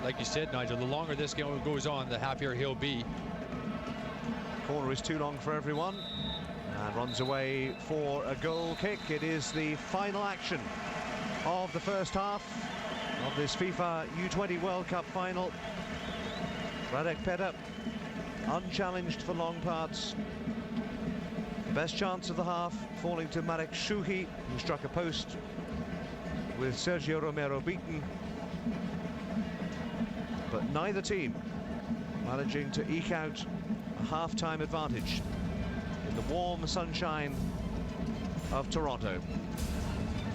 Like you said, Nigel, the longer this game goes on, the happier he'll be. Corner is too long for everyone, and runs away for a goal kick. It is the final action of the first half of this FIFA U20 World Cup final. Peda unchallenged for long parts. The best chance of the half falling to Marek Shuhi, who struck a post with Sergio Romero beaten. But neither team managing to eke out a half-time advantage in the warm sunshine of Toronto.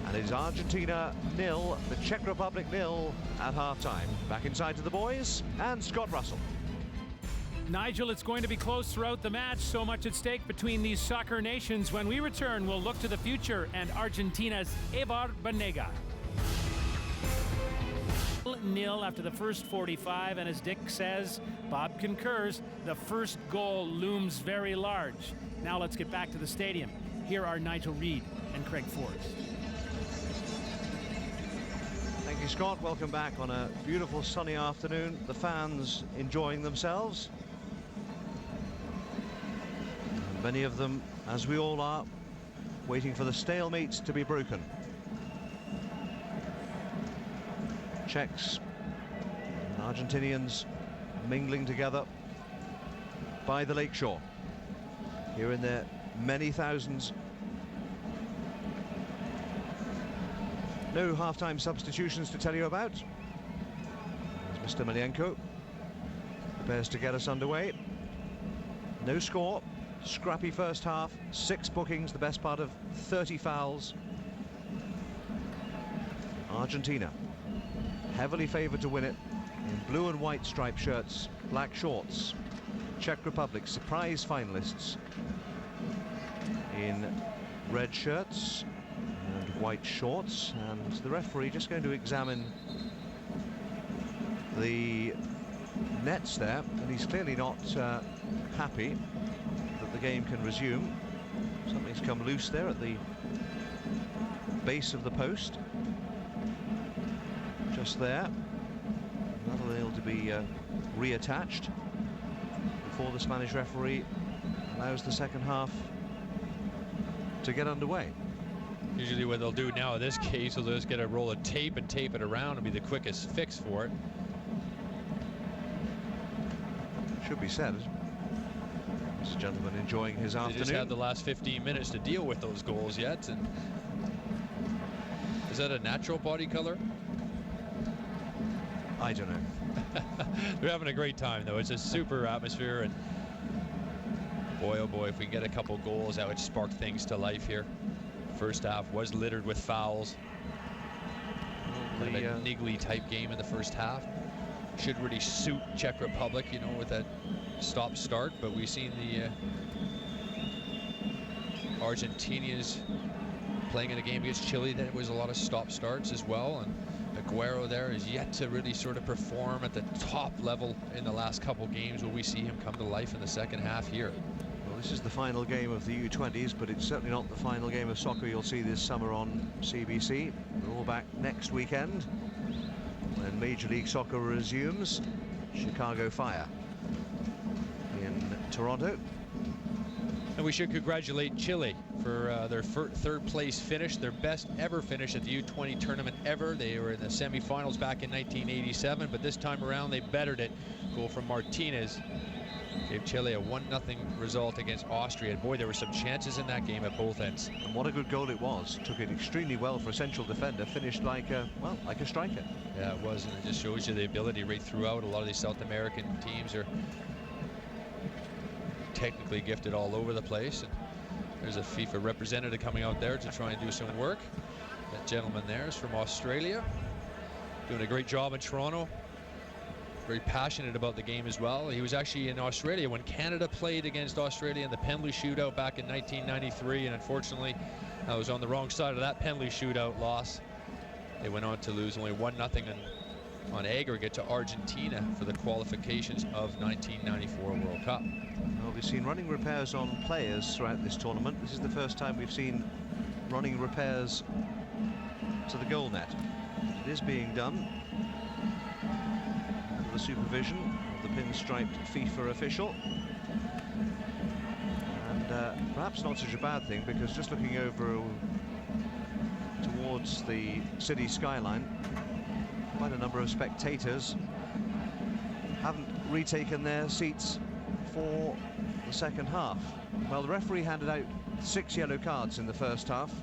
And it is Argentina 0, the Czech Republic 0 at half-time. Back inside to the boys and Scott Russell. Nigel, it's going to be close throughout the match. So much at stake between these soccer nations. When we return, we'll look to the future and Argentina's Eibar Banega. 0 after the first 45, and as Dick says, Bob concurs, the first goal looms very large. Now let's get back to the stadium. Here are Nigel Reid and Craig Forbes. Thank you, Scott. Welcome back on a beautiful sunny afternoon. The fans enjoying themselves. And many of them, as we all are, waiting for the stalemate to be broken. Czechs and Argentinians mingling together by the lakeshore. Here in their many thousands. No half-time substitutions to tell you about. There's Mr. Malienko prepares to get us underway. No score, scrappy first half, 6 bookings, the best part of 30 fouls. Argentina, heavily favoured to win it, in blue and white striped shirts, black shorts. Czech Republic, surprise finalists, in red shirts and white shorts, and the referee just going to examine the nets there, and he's clearly not happy that the game can resume. Something's come loose there at the base of the post, just there. That'll need to be reattached before the Spanish referee allows the second half to get underway. Usually what they'll do now in this case, they'll just get a roll of tape and tape it around and be the quickest fix for it. Should be said, this gentleman enjoying his afternoon. They just had the last 15 minutes to deal with those goals yet. And is that a natural body color? I don't know. They're having a great time though. It's a super atmosphere, and boy oh boy, if we can get a couple goals, that would spark things to life here. First half was littered with fouls. Kind of a niggly type game in the first half. Should really suit Czech Republic, you know, with that stop start, but we've seen the Argentinians playing in a game against Chile that was a lot of stop starts as well, and Aguero there is yet to really sort of perform at the top level in the last couple games. Will we see him come to life in the second half here? Well, this is the final game of the U20s, but it's certainly not the final game of soccer you'll see this summer on CBC. We're all back next weekend when Major League Soccer resumes. Chicago Fire in Toronto. And we should congratulate Chile for their third place finish, their best ever finish at the U20 tournament ever. They were in the semifinals back in 1987, but this time around they bettered it. Goal from Martinez gave Chile a 1-0 result against Austria. Boy, there were some chances in that game at both ends. And what a good goal it was. Took it extremely well for a central defender. Finished like a, well, like a striker. Yeah, it was, and it just shows you the ability right throughout. A lot of these South American teams are technically gifted all over the place. And there's a FIFA representative coming out there to try and do some work. That gentleman there is from Australia, doing a great job in Toronto. Very passionate about the game as well. He was actually in Australia when Canada played against Australia in the penalty shootout back in 1993, and unfortunately I was on the wrong side of that penalty shootout loss. They went on to lose only 1-0 on aggregate to Argentina for the qualifications of 1994 World Cup. Well, we've seen running repairs on players throughout this tournament. This is the first time we've seen running repairs to the goal net. It is being done under the supervision of the pinstriped FIFA official. And perhaps not such a bad thing, because just looking over towards the city skyline, quite a number of spectators haven't retaken their seats for the second half. Well, the referee handed out 6 yellow cards in the first half.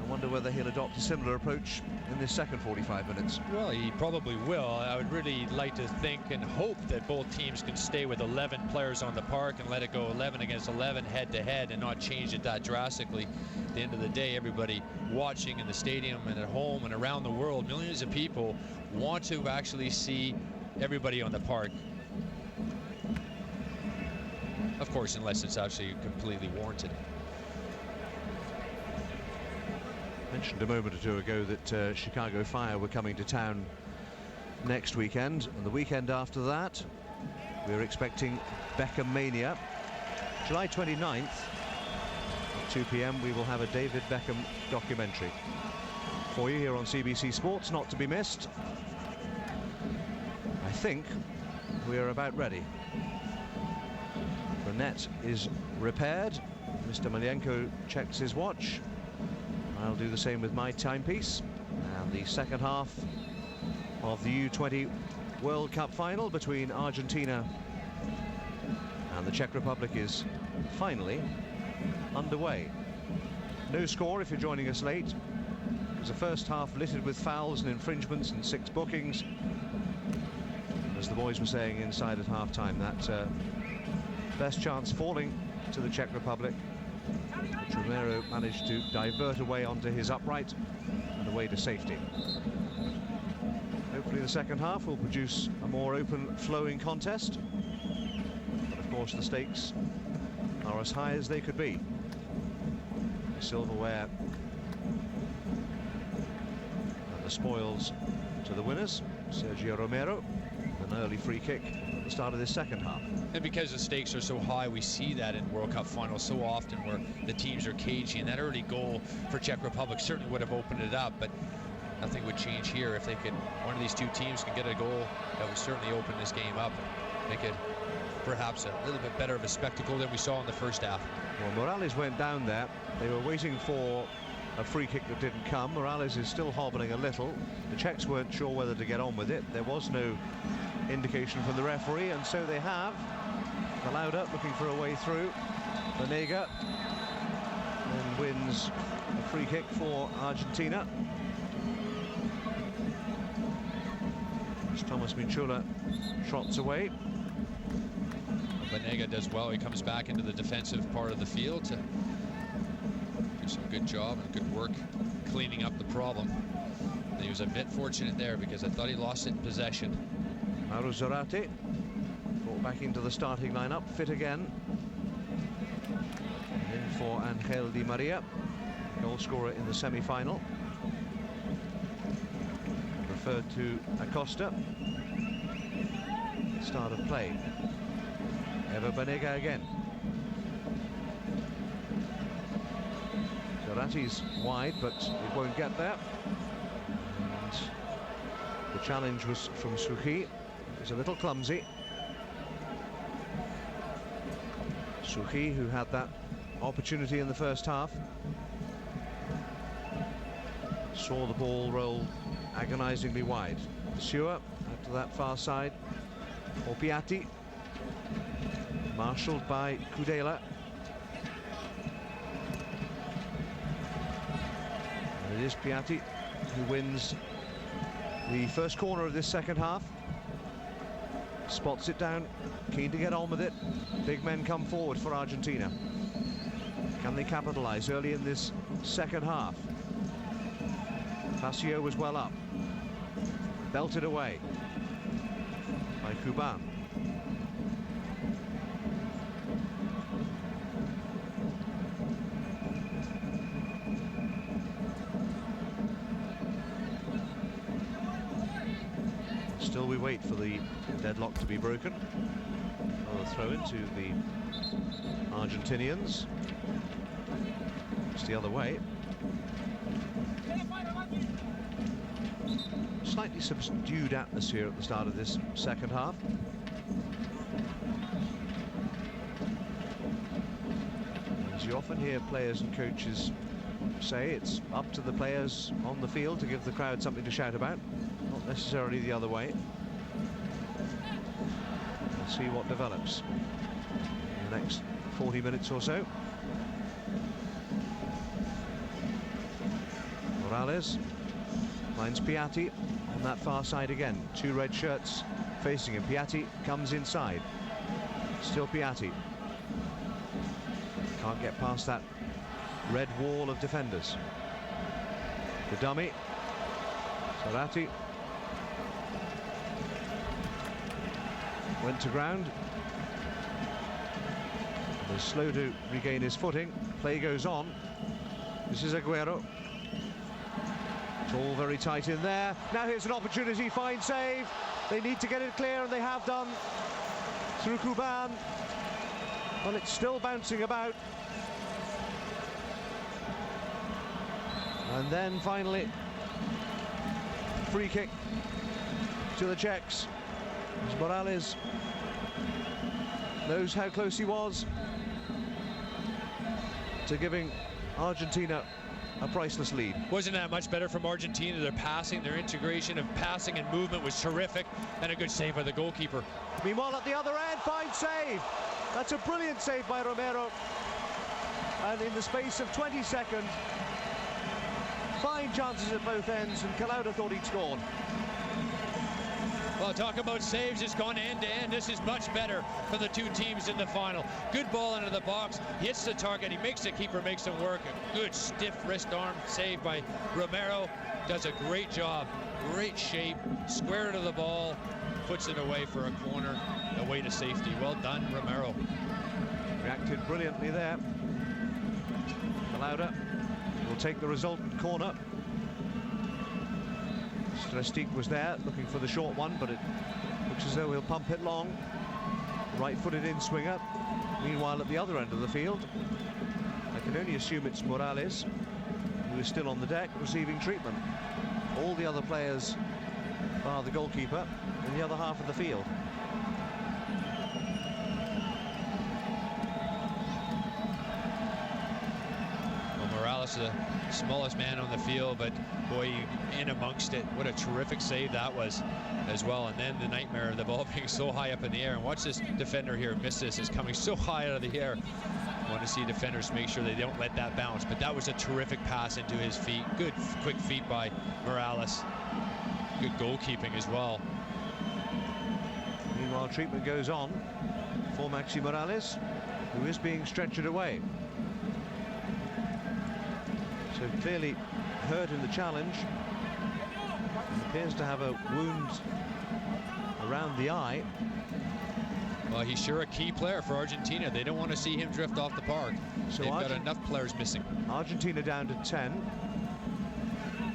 I wonder whether he'll adopt a similar approach in this second 45 minutes. Well, he probably will. I would really like to think and hope that both teams can stay with 11 players on the park and let it go 11 against 11 head-to-head and not change it that drastically. At the end of the day, everybody watching in the stadium and at home and around the world, millions of people want to actually see everybody on the park. Of course, unless it's actually completely warranted. Mentioned a moment or two ago that Chicago Fire were coming to town next weekend, and the weekend after that we're expecting Beckham Mania. July 29th at 2 p.m. we will have a David Beckham documentary for you here on CBC Sports, not to be missed. I think we are about ready. The net is repaired. Mr. Malienko checks his watch. I'll do the same with my timepiece. And the second half of the U20 World Cup final between Argentina and the Czech Republic is finally underway. No score if you're joining us late. It was the first half littered with fouls and infringements and 6 bookings. As the boys were saying inside at half-time, that best chance falling to the Czech Republic, which Romero managed to divert away onto his upright and away to safety. Hopefully the second half will produce a more open, flowing contest. But of course the stakes are as high as they could be. The silverware and the spoils to the winners. Sergio Romero, an early free kick at the start of this second half. And because the stakes are so high, we see that in World Cup finals so often where the teams are cagey, and that early goal for Czech Republic certainly would have opened it up, but nothing would change here. If they could, one of these two teams could get a goal, that would certainly open this game up and make it perhaps a little bit better of a spectacle than we saw in the first half. Well, Morales went down there. They were waiting for a free kick that didn't come. Morales is still hobbling a little. The Czechs weren't sure whether to get on with it. There was no indication from the referee, and so they have. Lauda looking for a way through. Banega then wins a free kick for Argentina. As Thomas Michula trots away. Banega does well. He comes back into the defensive part of the field to do some good job and good work cleaning up the problem. And he was a bit fortunate there because I thought he lost it in possession. Mauro Zarate brought back into the starting lineup, fit again. And in for Angel Di Maria, goal scorer in the semi-final. Referred to Acosta. Start of play. Ever Banega again. Zarate's wide, but it won't get there. And the challenge was from Suhi. It was a little clumsy. Suhi, who had that opportunity in the first half, saw the ball roll agonizingly wide. Sewer out to that far side. Piatti, marshalled by Kudela. And it is Piatti who wins the first corner of this second half. Spots it down, keen to get on with it. Big men come forward for Argentina. Can they capitalize early in this second half? Pasio was well up. Belted away by Cuban. Still we wait for the deadlock to be broken. Another throw into the Argentinians. It's the other way. Slightly subdued atmosphere at the start of this second half. As you often hear players and coaches say, it's up to the players on the field to give the crowd something to shout about, not necessarily the other way. We'll see what develops in the next 40 minutes or so. Morales finds Piatti on that far side again. Two red shirts facing him. Piatti comes inside. Still Piatti. Can't get past that red wall of defenders. The dummy. Zarate went to ground. He's slow to regain his footing. Play goes on. This is Aguero. It's all very tight in there. Now here's an opportunity, fine save. They need to get it clear, and they have done through Kuban. Well, it's still bouncing about. And then finally, free kick to the Czechs. As Morales knows how close he was to giving Argentina a priceless lead. Wasn't that much better from Argentina? Their passing, their integration of passing and movement was terrific, and a good save by the goalkeeper. Meanwhile, at the other end, fine save. That's a brilliant save by Romero. And in the space of 20 seconds, fine chances at both ends, and Calauda thought he'd scored. Well, talk about saves, it's gone end to end. This is much better for the two teams in the final. Good ball into the box, hits the target, he makes the keeper, makes him work. A good stiff wrist arm save by Romero. Does a great job, great shape, square to the ball, puts it away for a corner, away to safety. Well done, Romero. Reacted brilliantly there. Calauda will take the resultant corner. Strestik was there looking for the short one, but it looks as though he'll pump it long. Right-footed in swinger. Meanwhile, at the other end of the field, I can only assume it's Morales, who is still on the deck receiving treatment. All the other players, bar the goalkeeper, in the other half of the field. Well, Morales, the smallest man on the field, but boy, in amongst it. What a terrific save that was as well. And then the nightmare of the ball being so high up in the air. And watch this defender here miss this. It's coming so high out of the air. Want to see defenders make sure they don't let that bounce. But that was a terrific pass into his feet. Good quick feet by Morales. Good goalkeeping as well. Meanwhile, treatment goes on for Maxi Morales, who is being stretchered away. So clearly hurt in the challenge. He appears to have a wound around the eye. Well, he's sure a key player for Argentina. They don't want to see him drift off the park. So they've got enough players missing. Argentina down to 10.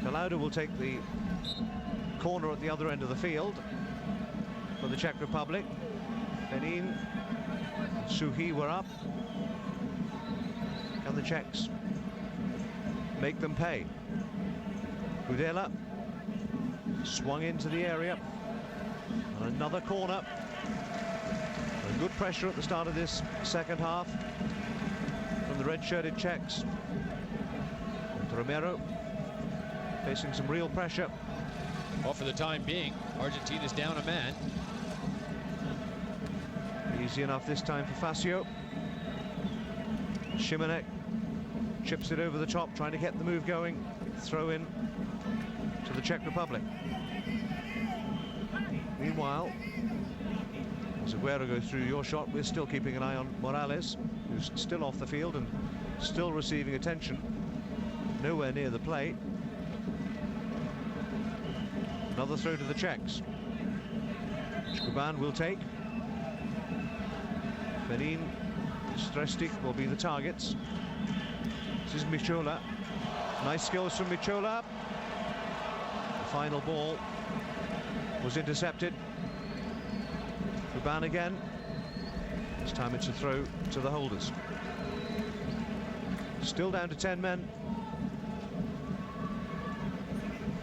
Calauda will take the corner at the other end of the field for the Czech Republic. Benin, Suhi were up. Can the Czechs make them pay? Gudela swung into the area, and another corner. And good pressure at the start of this second half from the red-shirted Czechs. And Romero facing some real pressure. Well, for the time being, Argentina's down a man. Easy enough this time for Facio. Szymanek chips it over the top, trying to get the move going. Throw in to the Czech Republic. Meanwhile, as Aguero goes through your shot, we're still keeping an eye on Morales, who's still off the field and still receiving attention. Nowhere near the play. Another throw to the Czechs. Kuban will take. Benin, Strestik will be the targets. This is Michola. Nice skills from Michola. The final ball was intercepted. Kuban again. This time it's a throw to the holders. Still down to 10 men.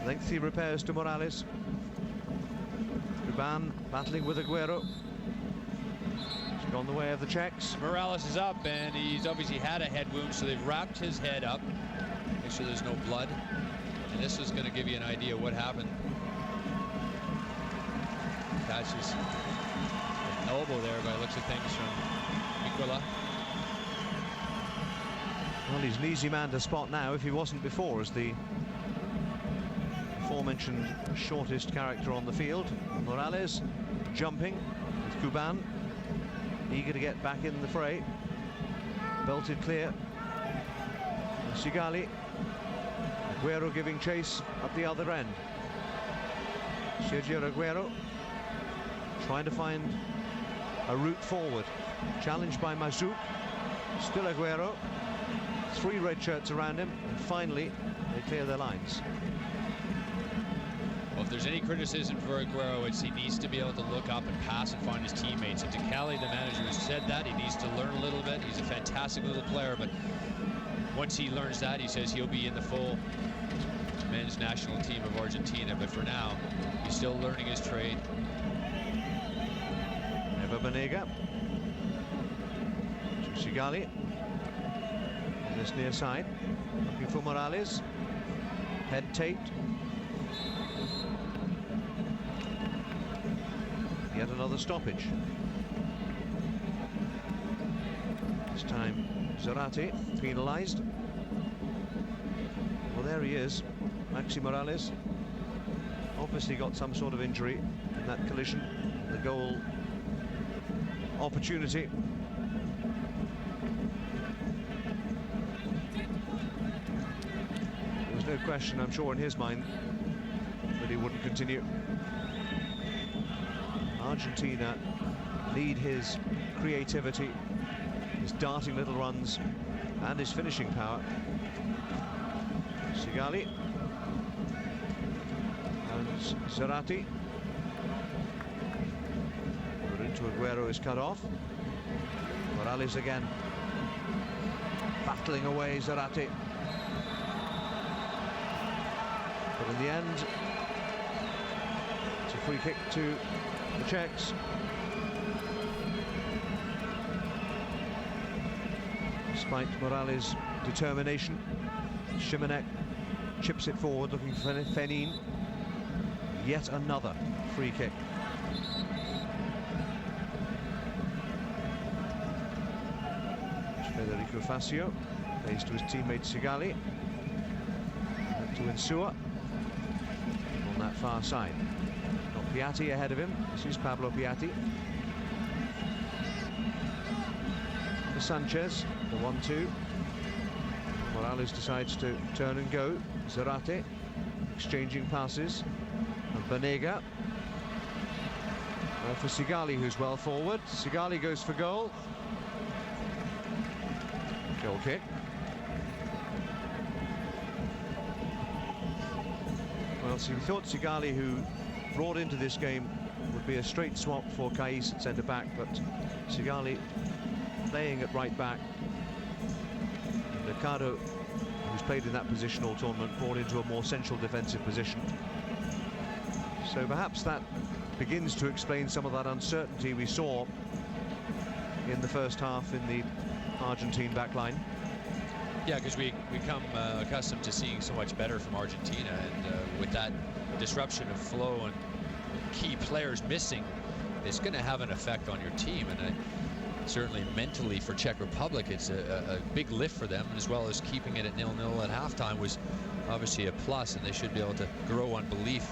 Lengthy repairs to Morales. Kuban battling with Aguero. It's gone the way of the Czechs. Morales is up, and he's obviously had a head wound, so they've wrapped his head up. Make sure there's no blood. And this is going to give you an idea what happened. Catches an elbow there by the looks of things from Michola. Well, he's an easy man to spot now, if he wasn't before, as the aforementioned shortest character on the field. Morales jumping with Kuban, eager to get back in the fray. Belted clear. Sigali. Aguero giving chase at the other end. Sergio Aguero trying to find a route forward. Challenged by Mazouk. Still Aguero. 3 red shirts around him, and finally they clear their lines. Well, if there's any criticism for Aguero, it's he needs to be able to look up and pass and find his teammates. And Decali, the manager, has said that. He needs to learn a little bit. He's a fantastic little player, but once he learns that, he says he'll be in the full men's national team of Argentina. But for now, he's still learning his trade. Eva Banega to Sigali on this near side, looking for Morales. Head taped. Yet another stoppage. This time Zarate penalised. Well, there he is, Maxi Morales. Obviously got some sort of injury in that collision. The goal opportunity. There was no question, I'm sure, in his mind that he wouldn't continue. Argentina need his creativity, his darting little runs, and his finishing power. Sigali and Zarate. Into Aguero is cut off. Morales again battling away Zarate. But in the end, it's a free kick to the Czechs. Despite Morales' determination, Šimenek chips it forward looking for Fenin. Yet another free kick. Federico Facio plays to his teammate Sigali. To Insua on that far side. Got Piatti ahead of him. This is Pablo Piatti. For Sanchez, the 1-2. Morales decides to turn and go. Zarate exchanging passes. And Banega. For Sigali, who's well forward. Sigali goes for goal. Goal kick. Well, so we thought Sigali, who brought into this game, would be a straight swap for Kais at centre-back, but Sigali playing at right-back. Ricardo, who's played in that position all tournament, brought into a more central defensive position. So perhaps that begins to explain some of that uncertainty we saw in the first half in the Argentine backline. Yeah, because we become accustomed to seeing so much better from Argentina, and with that disruption of flow and key players missing, it's going to have an effect on your team. And certainly mentally for Czech Republic, it's a big lift for them, as well as keeping it at 0-0 at halftime was obviously a plus, and they should be able to grow on belief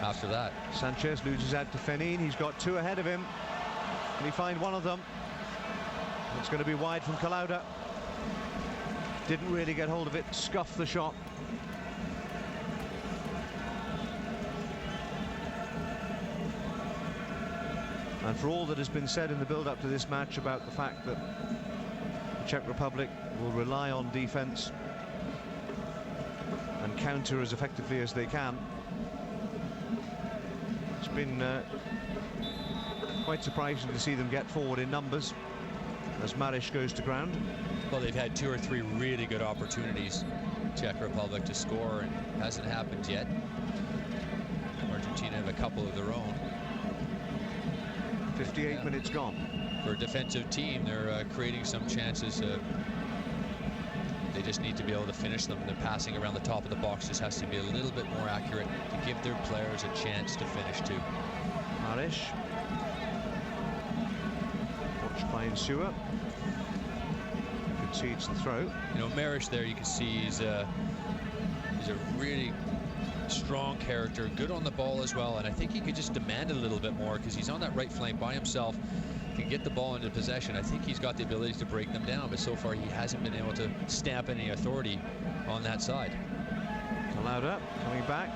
after that. Sanchez loses out to Fenin. He's got two ahead of him. Can he find one of them? It's going to be wide from Calauda. Didn't really get hold of it, scuffed the shot. And for all that has been said in the build-up to this match about the fact that the Czech Republic will rely on defense and counter as effectively as they can, it's been quite surprising to see them get forward in numbers as Marish goes to ground. Well, they've had 2 or 3 really good opportunities, Czech Republic, to score, and hasn't happened yet. Argentina have a couple of their own. 58 minutes gone. For a defensive team, they're creating some chances. They just need to be able to finish them, and the passing around the top of the box just has to be a little bit more accurate to give their players a chance to finish too. Marish. Watched by Insua. Concedes the throw. You know, Marish there, you can see he's a really strong character, good on the ball as well, and I think he could just demand a little bit more because he's on that right flank by himself, can get the ball into possession. I think he's got the ability to break them down, but so far he hasn't been able to stamp any authority on that side. Calauda coming back,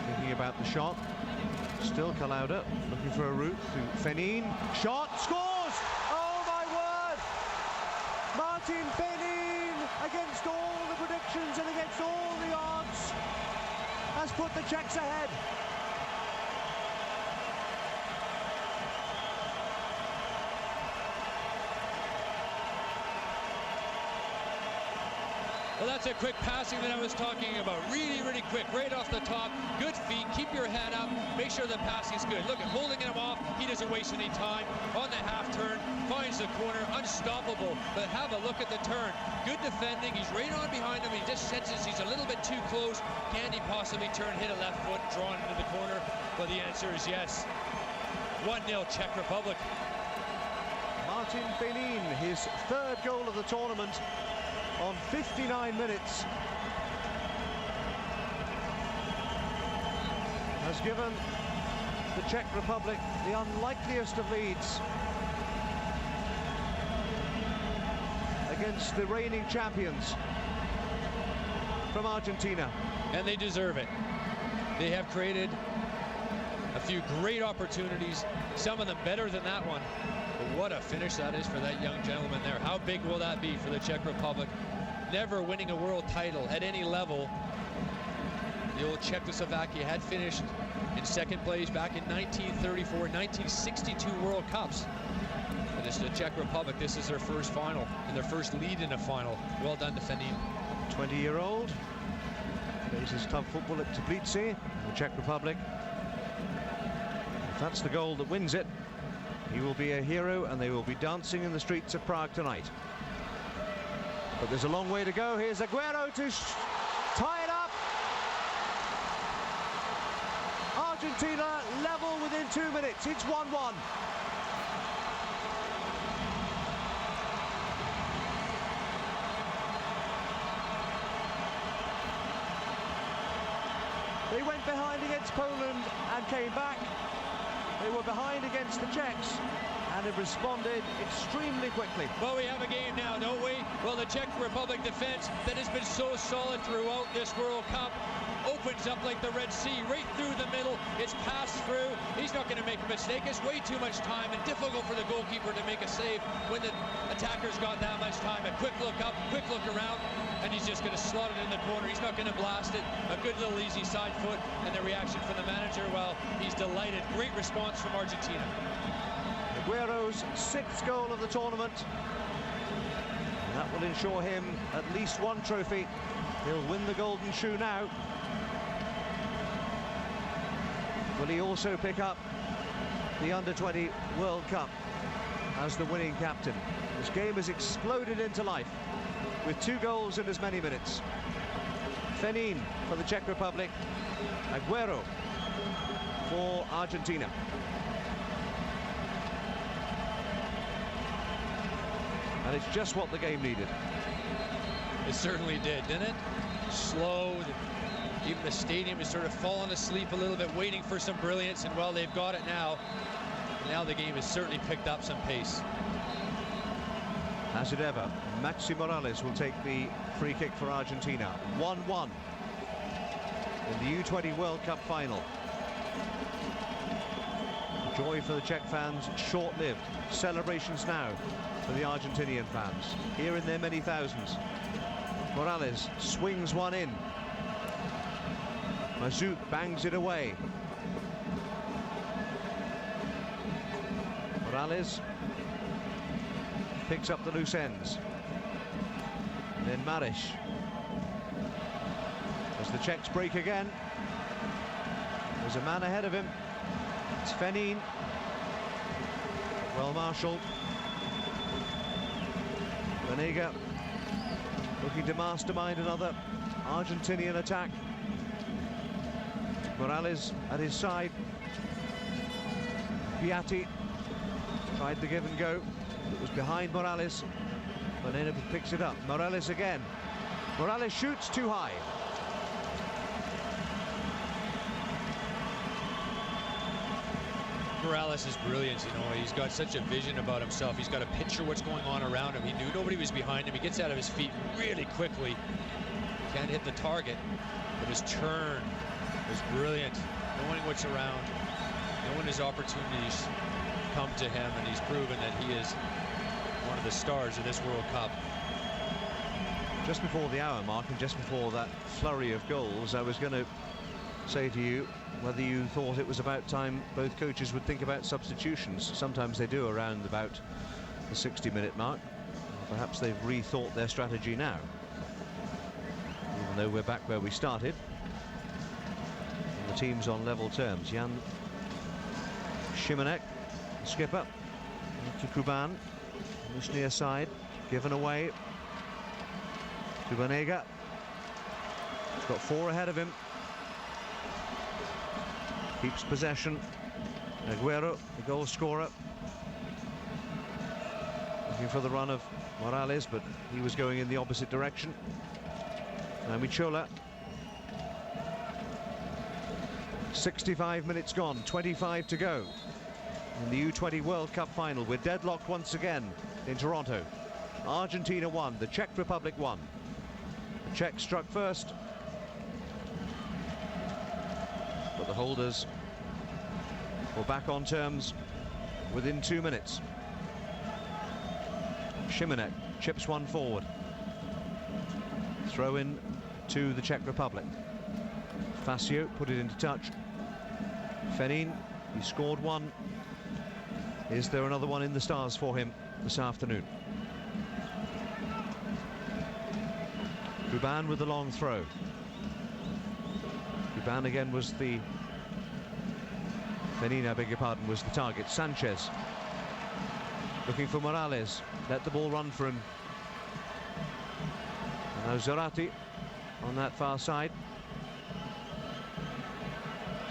thinking about the shot. Still Calauda looking for a route to Fenin. Shot, scores! Oh my word! Martin Fenin, against all the predictions and against all the odds, has put the Czechs ahead. Well, that's a quick passing that I was talking about. Really, really quick, right off the top. Good feet, keep your head up, make sure the passing's good. Look at holding him off, he doesn't waste any time. On the half turn, finds the corner, unstoppable. But have a look at the turn. Good defending, he's right on behind him. He just senses he's a little bit too close. Can he possibly turn, hit a left foot, drawn into the corner? Well, the answer is yes. 1-0 Czech Republic. Martin Fenin, his third goal of the tournament on 59 minutes, has given the Czech Republic the unlikeliest of leads against the reigning champions from Argentina. And they deserve it. They have created a few great opportunities, some of them better than that one. But what a finish that is for that young gentleman there. How big will that be for the Czech Republic? Never winning a world title at any level. The old Czechoslovakia had finished in second place back in 1934, 1962 World Cups. But it's the Czech Republic. This is their first final and their first lead in a final. Well done to Fenin. 20-year-old. Plays his club football at Tbilisi, the Czech Republic. If that's the goal that wins it, he will be a hero and they will be dancing in the streets of Prague tonight. But there's a long way to go. Here's Aguero to tie it up. Argentina level within 2 minutes. It's 1-1. They went behind against Poland and came back. They were behind against the Czechs and have responded extremely quickly. Well, we have a game now, don't we? Well, the Czech Republic defense that has been so solid throughout this World Cup opens up like the Red Sea, right through the middle. It's passed through. He's not going to make a mistake. It's way too much time and difficult for the goalkeeper to make a save when the attacker's got that much time. A quick look up, quick look around, and he's just going to slot it in the corner. He's not going to blast it. A good little easy side foot, and the reaction from the manager, well, he's delighted. Great response from Argentina. Aguero's 6th goal of the tournament. And that will ensure him at least one trophy. He'll win the golden shoe now. Will he also pick up the Under-20 World Cup as the winning captain? This game has exploded into life with 2 goals in as many minutes. Fenin for the Czech Republic, Aguero for Argentina. And it's just what the game needed. It certainly did, didn't it? Slow. Even the stadium is sort of fallen asleep a little bit, waiting for some brilliance, and well, they've got it now. Now the game has certainly picked up some pace. As it ever, Maxi Morales will take the free kick for Argentina. 1-1 in the U20 World Cup final. Joy for the Czech fans, short-lived. Celebrations now for the Argentinian fans, here in their many thousands. Morales swings one in. Mazouk bangs it away. Morales picks up the loose ends. And then Marish. As the Czechs break again. There's a man ahead of him. It's Fenin. Well marshalled. Vanega looking to mastermind another Argentinian attack. Morales at his side. Piatti tried the give and go. It was behind Morales. Vanega picks it up. Morales again. Morales shoots too high. Morales is brilliant, you know, he's got such a vision about himself. He's got to picture what's going on around him. He knew nobody was behind him. He gets out of his feet really quickly. Can't hit the target, but his turn is brilliant. Knowing what's around, knowing his opportunities come to him, and he's proven that he is one of the stars of this World Cup. Just before the hour mark and just before that flurry of goals, I was going to say to you whether you thought it was about time both coaches would think about substitutions. Sometimes they do around about the 60-minute mark. Perhaps they've rethought their strategy now. Although we're back where we started. And the team's on level terms. Jan Šimenek, the skipper, to Kuban, on this near side, given away to Banega. He's got 4 ahead of him. Keeps possession. Aguero, the goal scorer, looking for the run of Morales, but he was going in the opposite direction. Now Michola. 65 minutes gone, 25 to go in the U20 World Cup final. We're deadlocked once again in Toronto. Argentina won, the Czech Republic won. The Czech struck first, but the holders were back on terms within 2 minutes. Šimenek chips one forward. Throw in to the Czech Republic. Facio put it into touch. Fenin, he scored one. Is there another one in the stars for him this afternoon? Kuban with the long throw. Kuban again was the... Fenin, I beg your pardon, was the target. Sanchez looking for Morales. Let the ball run for him. And now Zarate on that far side.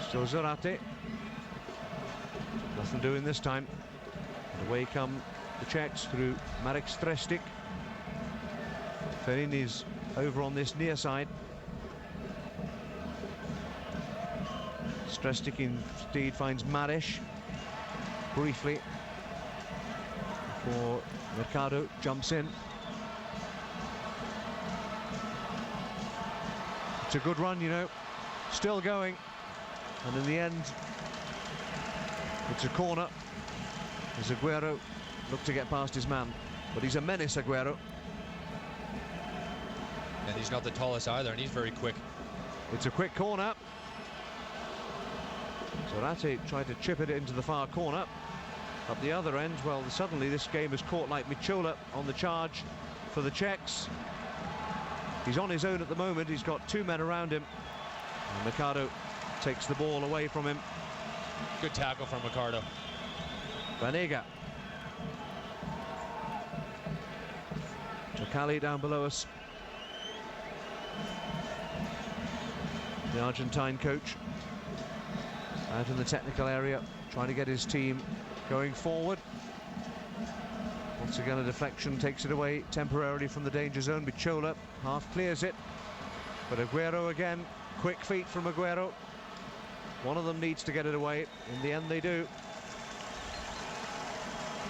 Still Zarate. Nothing doing this time. And away come the Czechs through Marek Strestik. Fenin is over on this near side. Strestik indeed finds Marish briefly before Mercado jumps in. It's a good run, you know, still going, and in the end it's a corner as Aguero looked to get past his man, but he's a menace, Aguero. And he's not the tallest either, and he's very quick. It's a quick corner. Zarate tried to chip it into the far corner. Up the other end, well, suddenly this game is caught like Michola on the charge for the Czechs. He's on his own at the moment. He's got 2 men around him. And Mercado takes the ball away from him. Good tackle from Mercado. Banega. Tocali down below us. The Argentine coach out in the technical area, trying to get his team going forward. Once again, a deflection takes it away temporarily from the danger zone. Michola half clears it, but Aguero again, quick feet from Aguero. One of them needs to get it away. In the end, they do.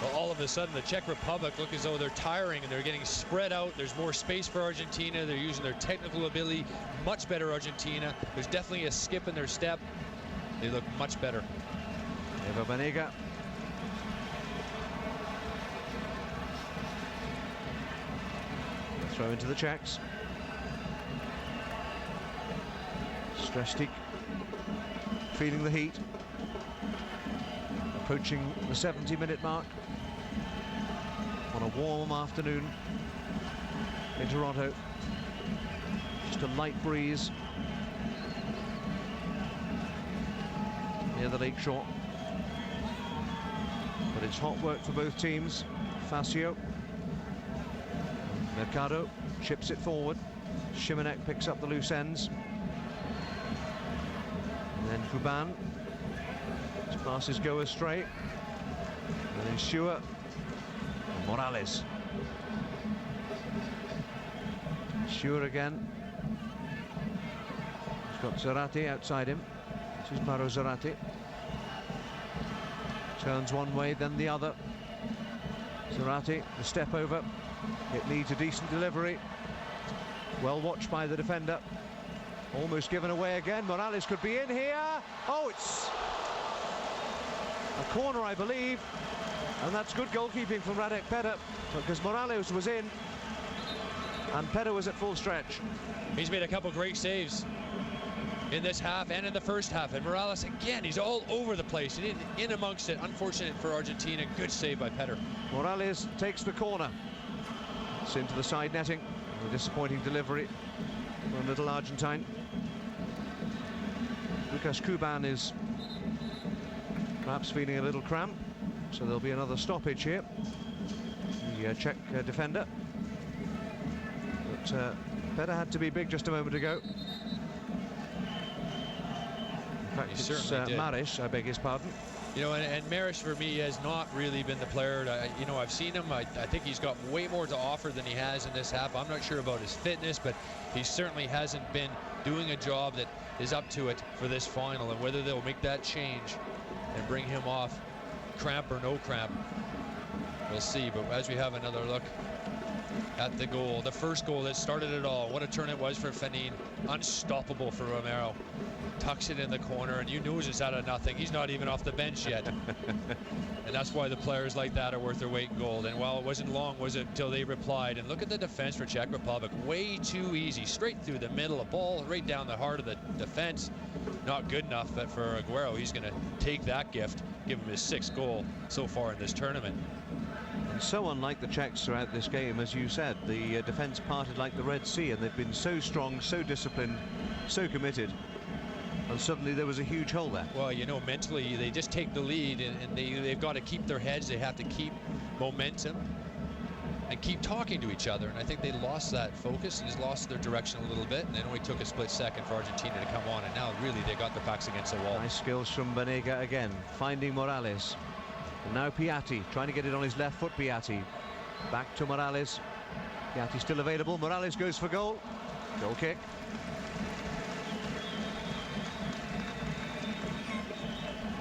Well, all of a sudden, the Czech Republic look as though they're tiring and they're getting spread out. There's more space for Argentina. They're using their technical ability. Much better Argentina. There's definitely a skip in their step. They look much better. Eva Banega. Throw into the Czechs. Strestik feeling the heat. Approaching the 70-minute mark on a warm afternoon in Toronto. Just a light breeze near the lakeshore. But it's hot work for both teams. Facio. Mercado chips it forward. Šimenek picks up the loose ends. And then Kuban. His passes go astray. And then Schur. And Morales. Schur again. He's got Zarate outside him. This is Mauro Zarate. Turns one way, then the other. Zarate, the step over. It needs a decent delivery. Well watched by the defender. Almost given away again. Morales could be in here. Oh, it's a corner, I believe. And that's good goalkeeping from Radek Peder, because Morales was in and Peder was at full stretch. He's made a couple great saves in this half and in the first half. And Morales, again, he's all over the place. In amongst it. Unfortunate for Argentina. Good save by Peder. Morales takes the corner. It's into the side netting. A disappointing delivery for a little Argentine. Lucas Kuban is perhaps feeling a little cramp, so there'll be another stoppage here. The Czech defender. But better had to be big just a moment ago. In fact, it's Maris, I beg his pardon. You know, and Maris for me has not really been the player. You know, I've seen him. I think he's got way more to offer than he has in this half. I'm not sure about his fitness, but he certainly hasn't been doing a job that is up to it for this final. And whether they'll make that change and bring him off, cramp or no cramp, we'll see. But as we have another look at the goal, the first goal that started it all, what a turn it was for Fenin. Unstoppable for Romero. Tucks it in the corner, and you know it's out of nothing. He's not even off the bench yet. And that's why the players like that are worth their weight in gold. And while it wasn't long, was it, until they replied. And look at the defense for Czech Republic. Way too easy. Straight through the middle, a ball right down the heart of the defense. Not good enough, but for Aguero, he's going to take that gift, give him his 6th goal so far in this tournament. And so unlike the Czechs throughout this game, as you said, the defense parted like the Red Sea, and they've been so strong, so disciplined, so committed. And suddenly there was a huge hole there. Well, you know, mentally they just take the lead, and they've got to keep their heads. They have to keep momentum and keep talking to each other. And I think they lost that focus and just lost their direction a little bit. And it only took a split second for Argentina to come on. And now really they got their backs against the wall. Nice skills from Banega again, finding Morales. And now Piatti trying to get it on his left foot. Piatti back to Morales. Piatti still available. Morales goes for goal. Goal kick.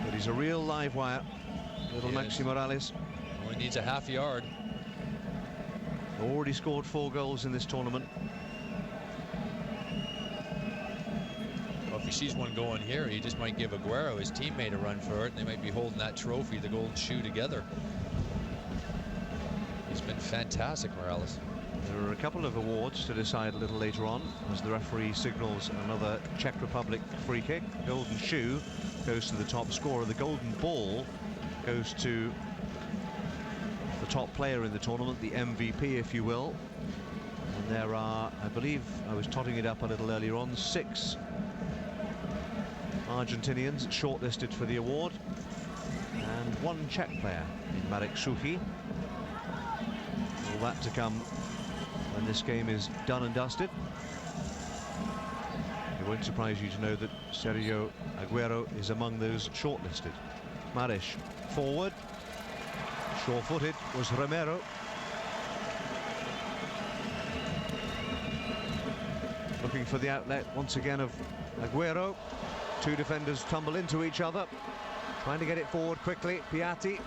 But he's a real live wire, little Maxi Morales. Only needs a half yard. Already scored 4 goals in this tournament. Well, if he sees one going here, he just might give Aguero, his teammate, a run for it, and they might be holding that trophy, the golden shoe, together. He's been fantastic, Morales. There are a couple of awards to decide a little later on as the referee signals another Czech Republic free kick. Golden shoe goes to the top scorer. The golden ball goes to the top player in the tournament, the MVP, if you will. And there are, I believe, I was totting it up a little earlier on, 6 Argentinians shortlisted for the award, and 1 Czech player in Marek Suchy. All that to come when this game is done and dusted. It won't surprise you to know that Sergio Aguero is among those shortlisted. Marish forward. Sure-footed was Romero. Looking for the outlet once again of Aguero. 2 defenders tumble into each other. Trying to get it forward quickly. Piatti.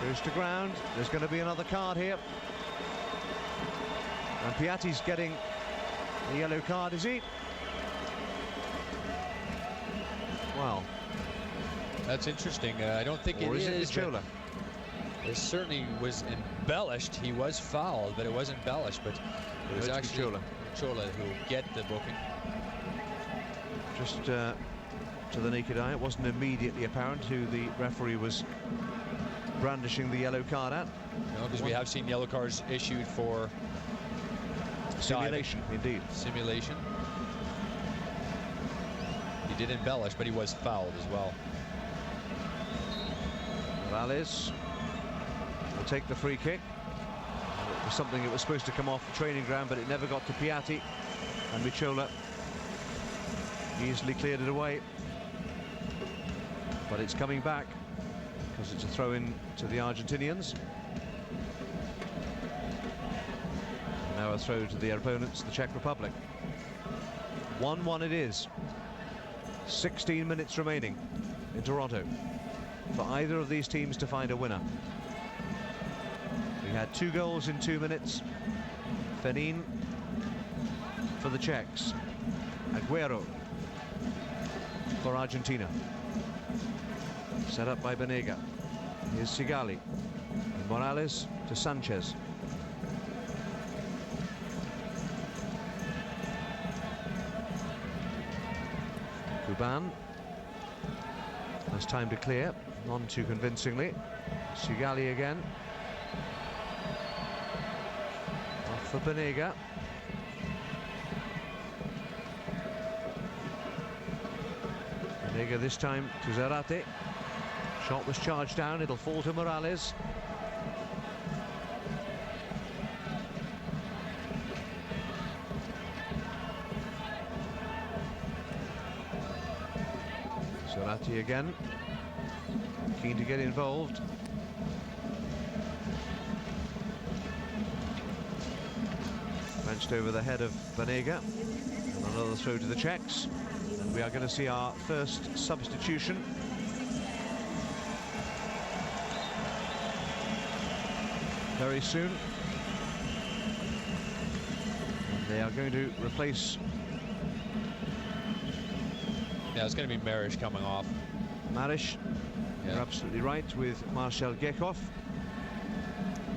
Goes to ground. There's going to be another card here. And Piatti's getting the yellow card, is he? Well, that's interesting. I don't think it is. It certainly was embellished. He was fouled, but it was embellished. But it was actually Chola who get the booking. Just to the naked eye, it wasn't immediately apparent who the referee was brandishing the yellow card at. No, because we have seen yellow cards issued for simulation, indeed. Simulation. He did embellish, but he was fouled as well. Morales will take the free kick. It was something that was supposed to come off the training ground, but it never got to Piatti, and Michola easily cleared it away. But it's coming back because it's a throw-in to the Argentinians. And now a throw to their opponents, the Czech Republic. 1-1 it is. 16 minutes remaining in Toronto for either of these teams to find a winner. We had 2 goals in 2 minutes. Fenin for the Czechs. Aguero for Argentina. Set up by Banega. Here's Sigali. And Morales to Sanchez. Kuban has time to clear, none too convincingly. Sigali again. for Banega. Banega this time to Zarate. Shot was charged down, it'll fall to Morales. Zarate again, keen to get involved. Wrenched over the head of Banega. And another throw to the Czechs. And we are going to see our first substitution. Very soon. And they are going to replace... Yeah, it's going to be Marish coming off. Marish, you're absolutely right, with Marcel Gekhoff.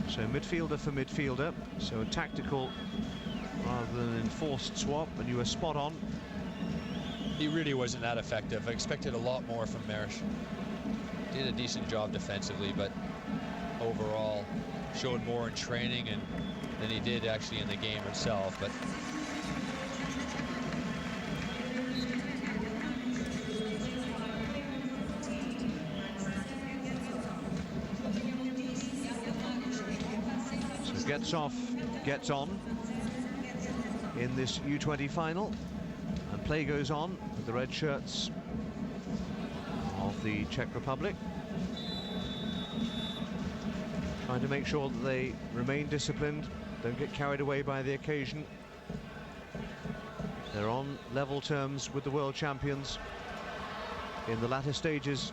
So midfielder for midfielder, so a tactical rather than an enforced swap, and you were spot on. He really wasn't that effective. I expected a lot more from Marish. Did a decent job defensively, but overall showed more in training than he did actually in the game itself. But gets off, gets on in this U20 final, and play goes on with the red shirts of the Czech Republic, trying to make sure that they remain disciplined, don't get carried away by the occasion. They're on level terms with the world champions in the latter stages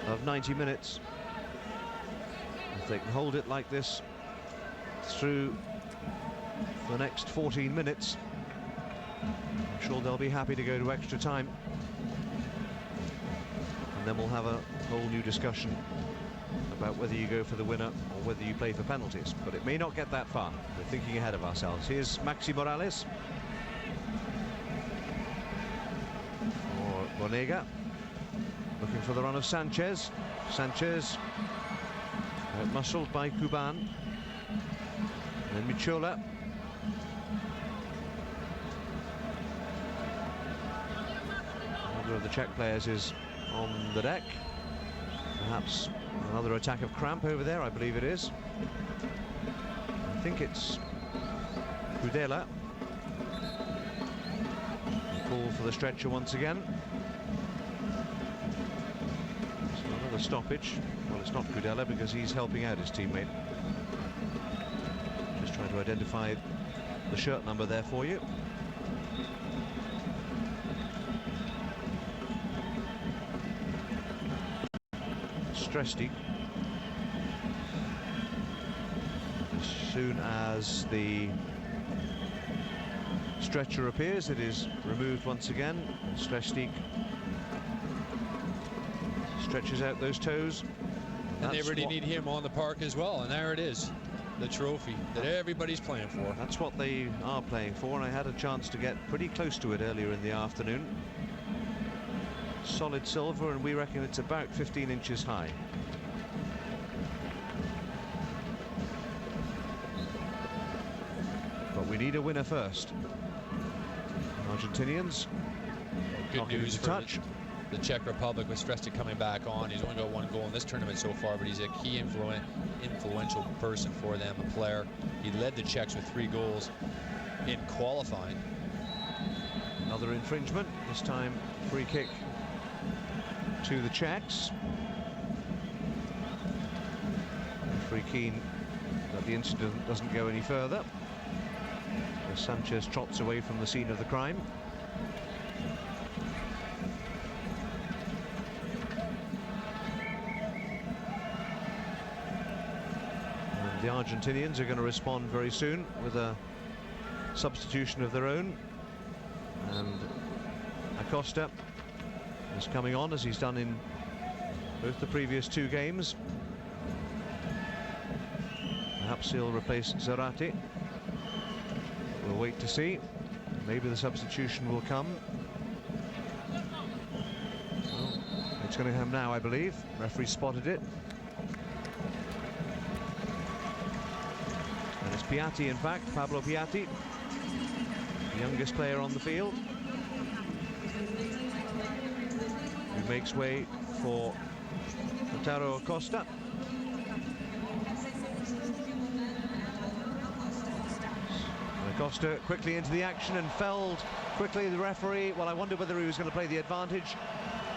of 90 minutes. If they can hold it like this through the next 14 minutes, I'm sure they'll be happy to go to extra time. And then we'll have a whole new discussion about whether you go for the winner or whether you play for penalties. But it may not get that far. We're thinking ahead of ourselves. Here's Maxi Morales. Or Banega. Looking for the run of Sanchez. Sanchez muscled by Kuban. And then Michola. Another of the Czech players is on the deck. Perhaps another attack of cramp over there, I believe it is. I think it's Kudela. Call for the stretcher once again. So another stoppage. Well, it's not Kudela because he's helping out his teammate. Just trying to identify the shirt number there for you. Stresti. As soon as the stretcher appears, it is removed once again. Stresti stretches out those toes. And they really need him on the park as well. And there it is, the trophy that everybody's playing for. That's what they are playing for, and I had a chance to get pretty close to it earlier in the afternoon. Solid silver, and we reckon it's about 15 inches high. But we need a winner first. Argentinians. Good news for the Czech Republic with Stresti coming back on. He's only got one goal in this tournament so far, but he's a key influential person for them, a player. He led the Czechs with 3 goals in qualifying. Another infringement, this time free kick to the Czechs. Very keen that the incident doesn't go any further, as Sanchez trots away from the scene of the crime. And the Argentinians are going to respond very soon with a substitution of their own, and Acosta is coming on as he's done in both the previous 2 games. Perhaps he'll replace Zarate. We'll wait to see. Maybe the substitution will come. Well, it's going to come now, I believe. Referee spotted it. It's Piatti, in fact, Pablo Piatti, the youngest player on the field, who makes way for Lautaro Acosta. Acosta quickly into the action and felled quickly. The referee, well, I wondered whether he was going to play the advantage,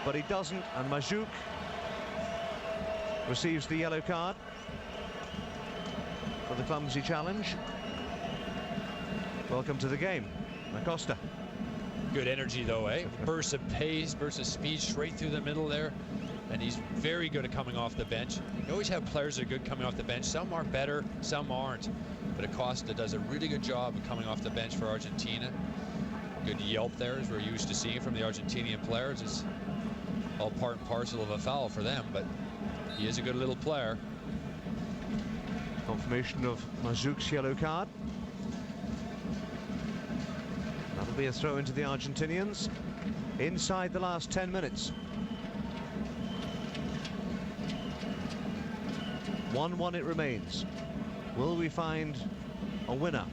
but he doesn't, and Majuk receives the yellow card for the clumsy challenge. Welcome to the game, Acosta. Good energy though, eh? Burst of pace, burst of speed straight through the middle there. And he's very good at coming off the bench. You always have players that are good coming off the bench. Some are better, some aren't. But Acosta does a really good job of coming off the bench for Argentina. Good yelp there, as we're used to seeing from the Argentinian players. It's all part and parcel of a foul for them, but he is a good little player. Confirmation of Mazuk's yellow card. That'll be a throw into the Argentinians inside the last 10 minutes. 1-1 it remains. Will we find a winner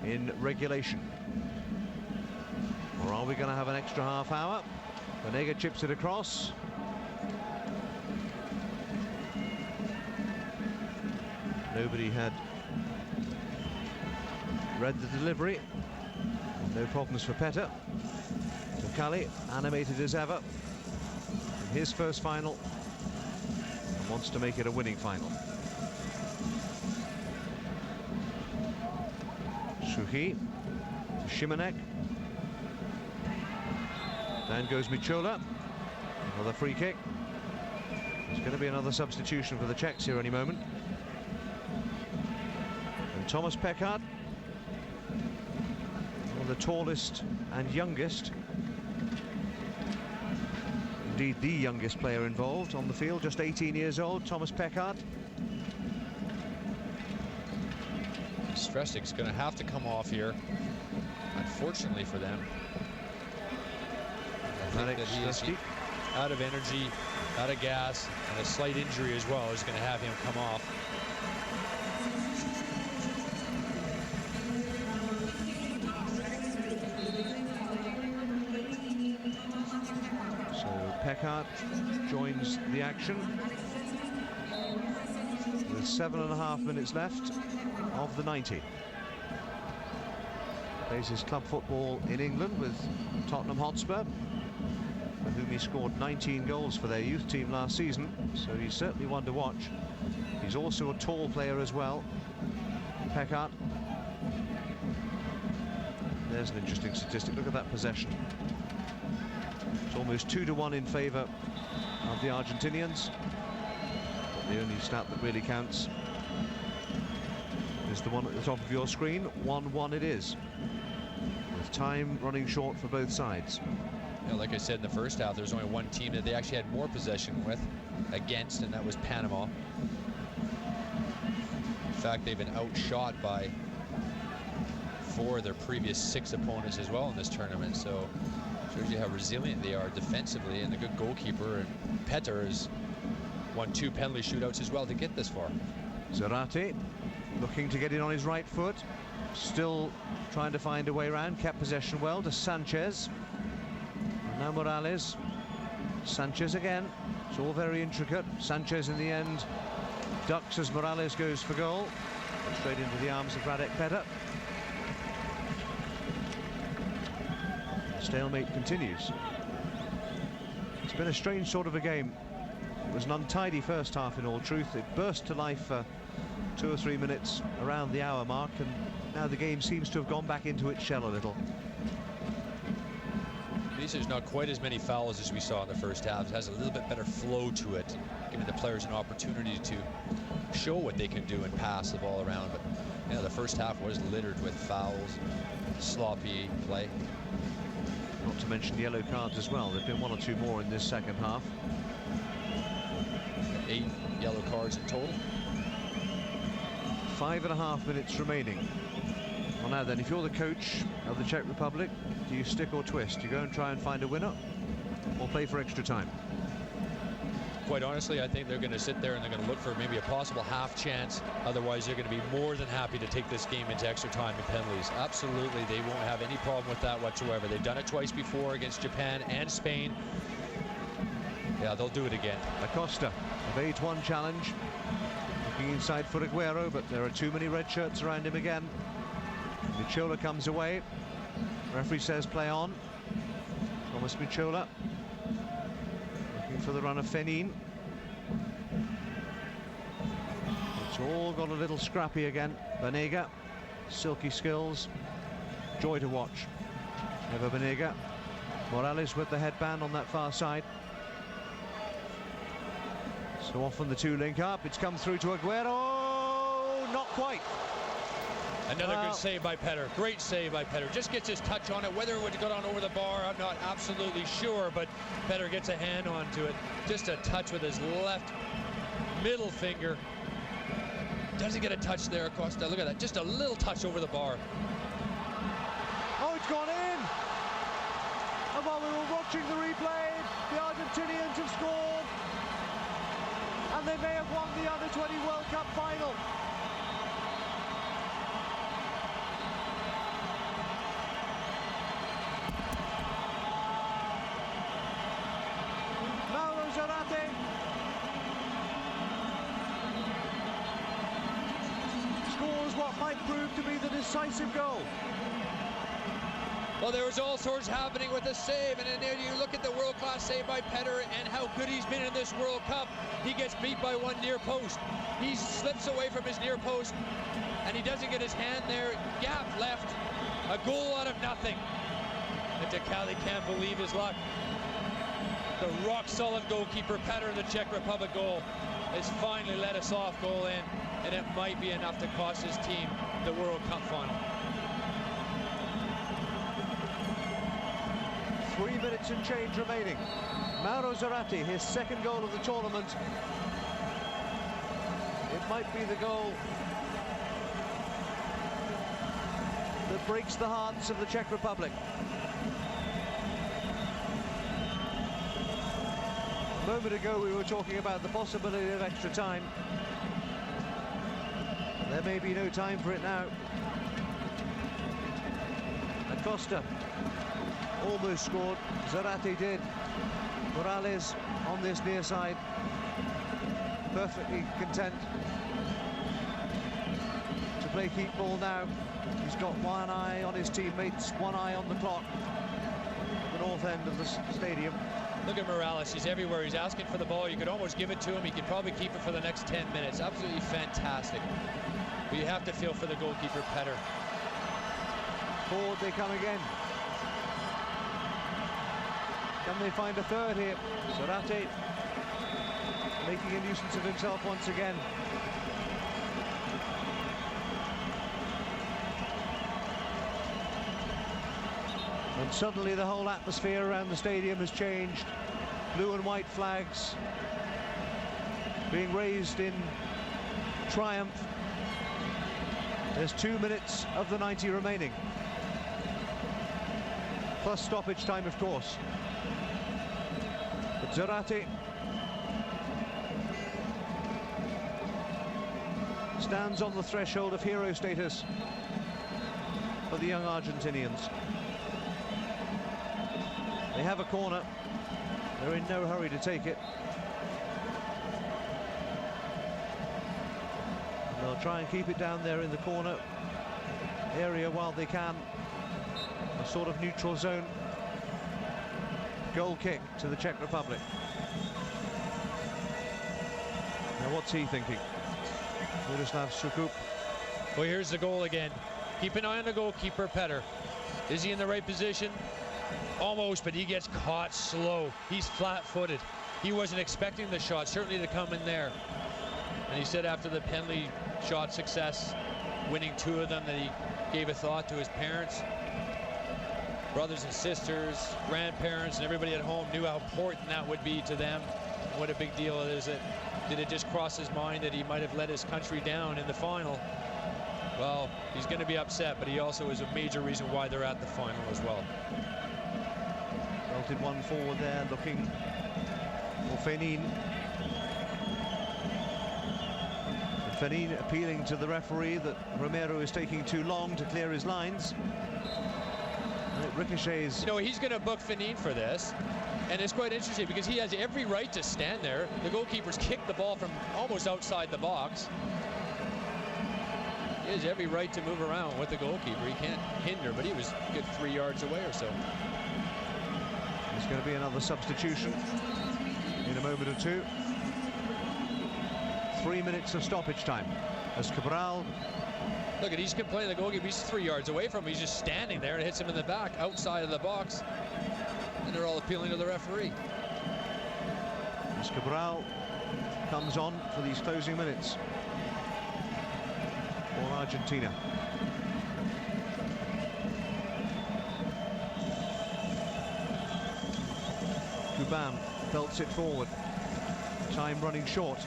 in regulation? Or are we going to have an extra half hour? Vanega chips it across. Nobody had read the delivery. No problems for Petter. Tokali, animated as ever in his first final, and wants to make it a winning final. Suhi to Shimanek. Down goes Michola. Another free kick. There's going to be another substitution for the Czechs here any moment. And Thomas Peckard, one of the tallest and youngest, indeed the youngest player involved on the field, just 18 years old, Thomas Peckard. Stresic's going to have to come off here, unfortunately for them. I think that he is out of energy, out of gas, and a slight injury as well is going to have him come off. So Peckard joins the action with 7.5 minutes left of the 90. Plays his club football in England with Tottenham Hotspur, for whom he scored 19 goals for their youth team last season, so he's certainly one to watch. He's also a tall player as well, Peckard. There's an interesting statistic. Look at that possession. It's almost 2-1 in favour of the Argentinians. But the only stat that really counts is the one at the top of your screen. 1-1 it is, with time running short for both sides. Yeah, like I said in the first half, there's only one team that they actually had more possession with against, and that was Panama. In fact, they've been outshot by 4 of their previous 6 opponents as well in this tournament, so shows you how resilient they are defensively, and a good goalkeeper. And Petter has won 2 penalty shootouts as well to get this far. Zarate looking to get in on his right foot, still trying to find a way around, kept possession well to Sanchez. And now Morales, Sanchez again. It's all very intricate. Sanchez in the end ducks as Morales goes for goal, straight into the arms of Radek Petter. Stalemate continues. It's been a strange sort of a game. It was an untidy first half in all truth. It burst to life for 2 or 3 minutes around the hour mark, and now the game seems to have gone back into its shell a little. At least there's not quite as many fouls as we saw in the first half. It has a little bit better flow to it, giving the players an opportunity to show what they can do and pass the ball around. But yeah, the first half was littered with fouls, sloppy play. Not to mention yellow cards as well. There've been 1 or 2 more in this second half. 8 yellow cards in total. 5.5 minutes remaining. Well, now then, if you're the coach of the Czech Republic, do you stick or twist? Do you go and try and find a winner, or play for extra time? quite honestly, I think they're going to sit there and they're going to look for maybe a possible half chance. Otherwise, they're going to be more than happy to take this game into extra time and penalties. Absolutely, they won't have any problem with that whatsoever. They've done it twice before against Japan and Spain. Yeah, they'll do it again. Acosta evades one challenge. Looking inside for Aguero, but there are too many red shirts around him again. Michola comes away. Referee says play on. Thomas Michola looking for the run of Fenin. It's all got a little scrappy again. Banega, silky skills, joy to watch. Ever Banega. Morales with the headband on that far side. So often the two link up. It's come through to Aguero. Not quite. Another good save by Petter. Great save by Petter. Just gets his touch on it. Whether it would have gone over the bar, I'm not absolutely sure, but Petter gets a hand onto it. Just a touch with his left middle finger. Doesn't get a touch there, Acosta. Look at that. Just a little touch over the bar. Oh, it's gone in. And while we were watching the replay, the Argentinians have scored. And they may have won the Under-20 World Cup final. Scores what might prove to be the decisive goal. Well, there was all sorts happening with the save, and then you look at the world-class save by Petter and how good he's been in this World Cup. He gets beat by one near post. He slips away from his near post, and he doesn't get his hand there. Gap left, a goal out of nothing. And Tekali can't believe his luck. The rock-solid goalkeeper, Petter, the Czech Republic goal, has finally let a soft goal in, and it might be enough to cost his team the World Cup final. 3 minutes and change remaining. Mauro Zarate, his second goal of the tournament. It might be the goal that breaks the hearts of the Czech Republic. A moment ago we were talking about the possibility of extra time. There may be no time for it now. Acosta almost scored. Zarate did. Morales on this near side, perfectly content to play keep ball now. He's got one eye on his teammates, one eye on the clock at the north end of the stadium. Look at Morales, he's everywhere. He's asking for the ball. You could almost give it to him. He could probably keep it for the next 10 minutes. Absolutely fantastic. But you have to feel for the goalkeeper, Petter. Forward they come again. Can they find a third here? Zarate making a nuisance of himself once again. And suddenly the whole atmosphere around the stadium has changed. Blue and white flags being raised in triumph. There's 2 minutes of the 90 remaining. Plus stoppage time, of course. But Zarate stands on the threshold of hero status for the young Argentinians. They have a corner. They're in no hurry to take it. And they'll try and keep it down there in the corner area while they can. A sort of neutral zone. Goal kick to the Czech Republic. Now what's he thinking? Miroslav Sukup. Well, here's the goal again. Keep an eye on the goalkeeper, Petter. Is he in the right position? Almost, but he gets caught slow. He's flat-footed. He wasn't expecting the shot, certainly to come in there. And he said after the penalty shot success, winning 2 of them, that he gave a thought to his parents, brothers and sisters, grandparents, and everybody at home knew how important that would be to them. What a big deal it is. That did it just cross his mind that he might have let his country down in the final? Well, he's going to be upset, but he also is a major reason why they're at the final as well. Belted one forward there, looking for Fenin. Fenin appealing to the referee that Romero is taking too long to clear his lines. And it ricochets. You know, he's going to book Fenin for this. And it's quite interesting because he has every right to stand there. The goalkeeper's kicked the ball from almost outside the box. He has every right to move around with the goalkeeper. He can't hinder, but he was a good 3 yards away or so. There's going to be another substitution in a moment or two. 3 minutes of stoppage time as Cabral. Look at, he's complaining, the goalkeeper, he's 3 yards away from him. He's just standing there and hits him in the back outside of the box. And they're all appealing to the referee. As Cabral comes on for these closing minutes for Argentina. Kuban belts it forward. Time running short.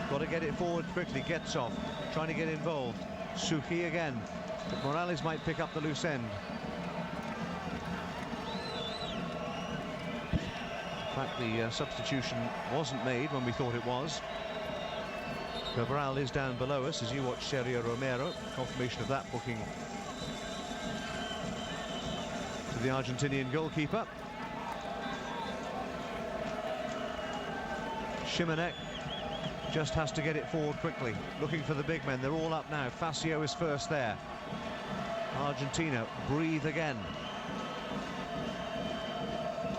Got to get it forward quickly. Getsov trying to get involved. Suki again, but Morales might pick up the loose end. In fact, the substitution wasn't made when we thought it was. Cabral is down below us as you watch Sergio Romero. Confirmation of that booking to the Argentinian goalkeeper. Shimanek just has to get it forward quickly, looking for the big men. They're all up now. Facio is first there. Argentina breathe again.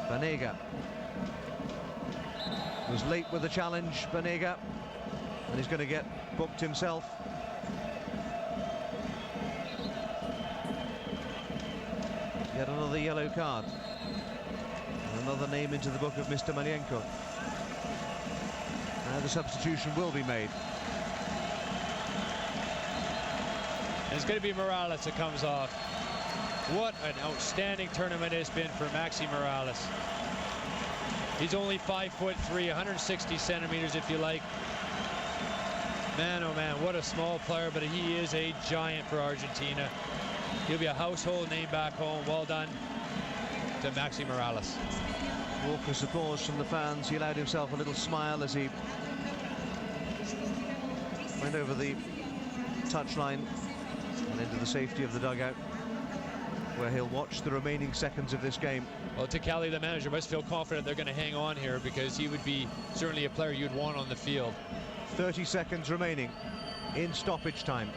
Banega was late with the challenge, Banega, and he's going to get booked himself. Yet another yellow card. And another name into the book of Mr. Malienko. Now the substitution will be made. It's going to be Morales that comes off. What an outstanding tournament it's been for Maxi Morales. He's only 5'3", 160 centimeters if you like. Man, oh man, what a small player, but he is a giant for Argentina. He'll be a household name back home. Well done to Maxi Morales. Raucous applause from the fans. He allowed himself a little smile as he went over the touchline and into the safety of the dugout, where he'll watch the remaining seconds of this game. Well, Ticali, the manager, must feel confident they're going to hang on here because he would be certainly a player you'd want on the field. 30 seconds remaining in stoppage time.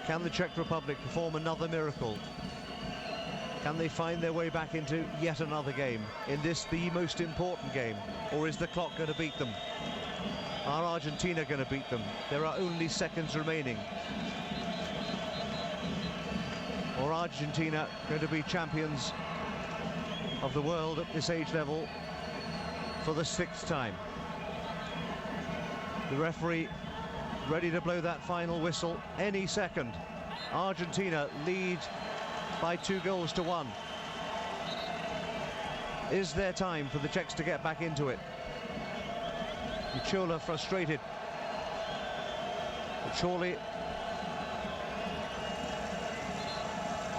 Can the Czech Republic perform another miracle? Can they find their way back into yet another game? In this, the most important game? Or is the clock going to beat them? Are Argentina going to beat them? There are only seconds remaining. Or Argentina going to be champions of the world at this age level for the 6th time? The referee ready to blow that final whistle any second. Argentina lead by 2-1. Is there time for the Czechs to get back into it? Uchola frustrated, but surely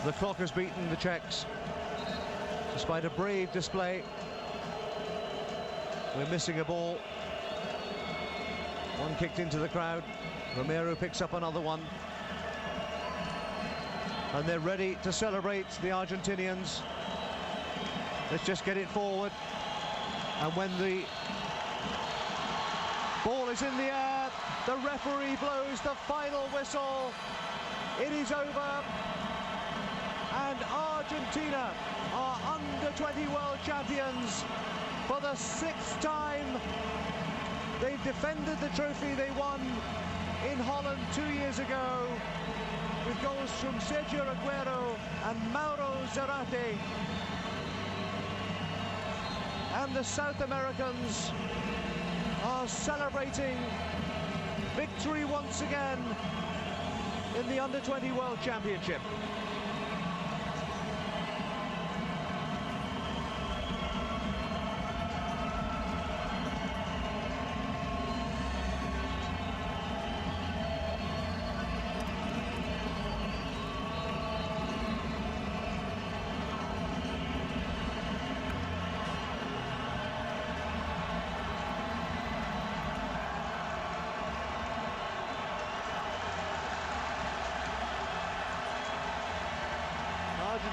the clock has beaten the Czechs despite a brave display. We're missing a ball. One kicked into the crowd. Romero picks up another one. And they're ready to celebrate, the Argentinians. Let's just get it forward. And when the ball is in the air, the referee blows the final whistle. It is over. And Argentina are under-20 world champions for the 6th time. They've defended the trophy they won in Holland 2 years ago, with goals from Sergio Aguero and Mauro Zarate. And the South Americans are celebrating victory once again in the Under-20 World Championship.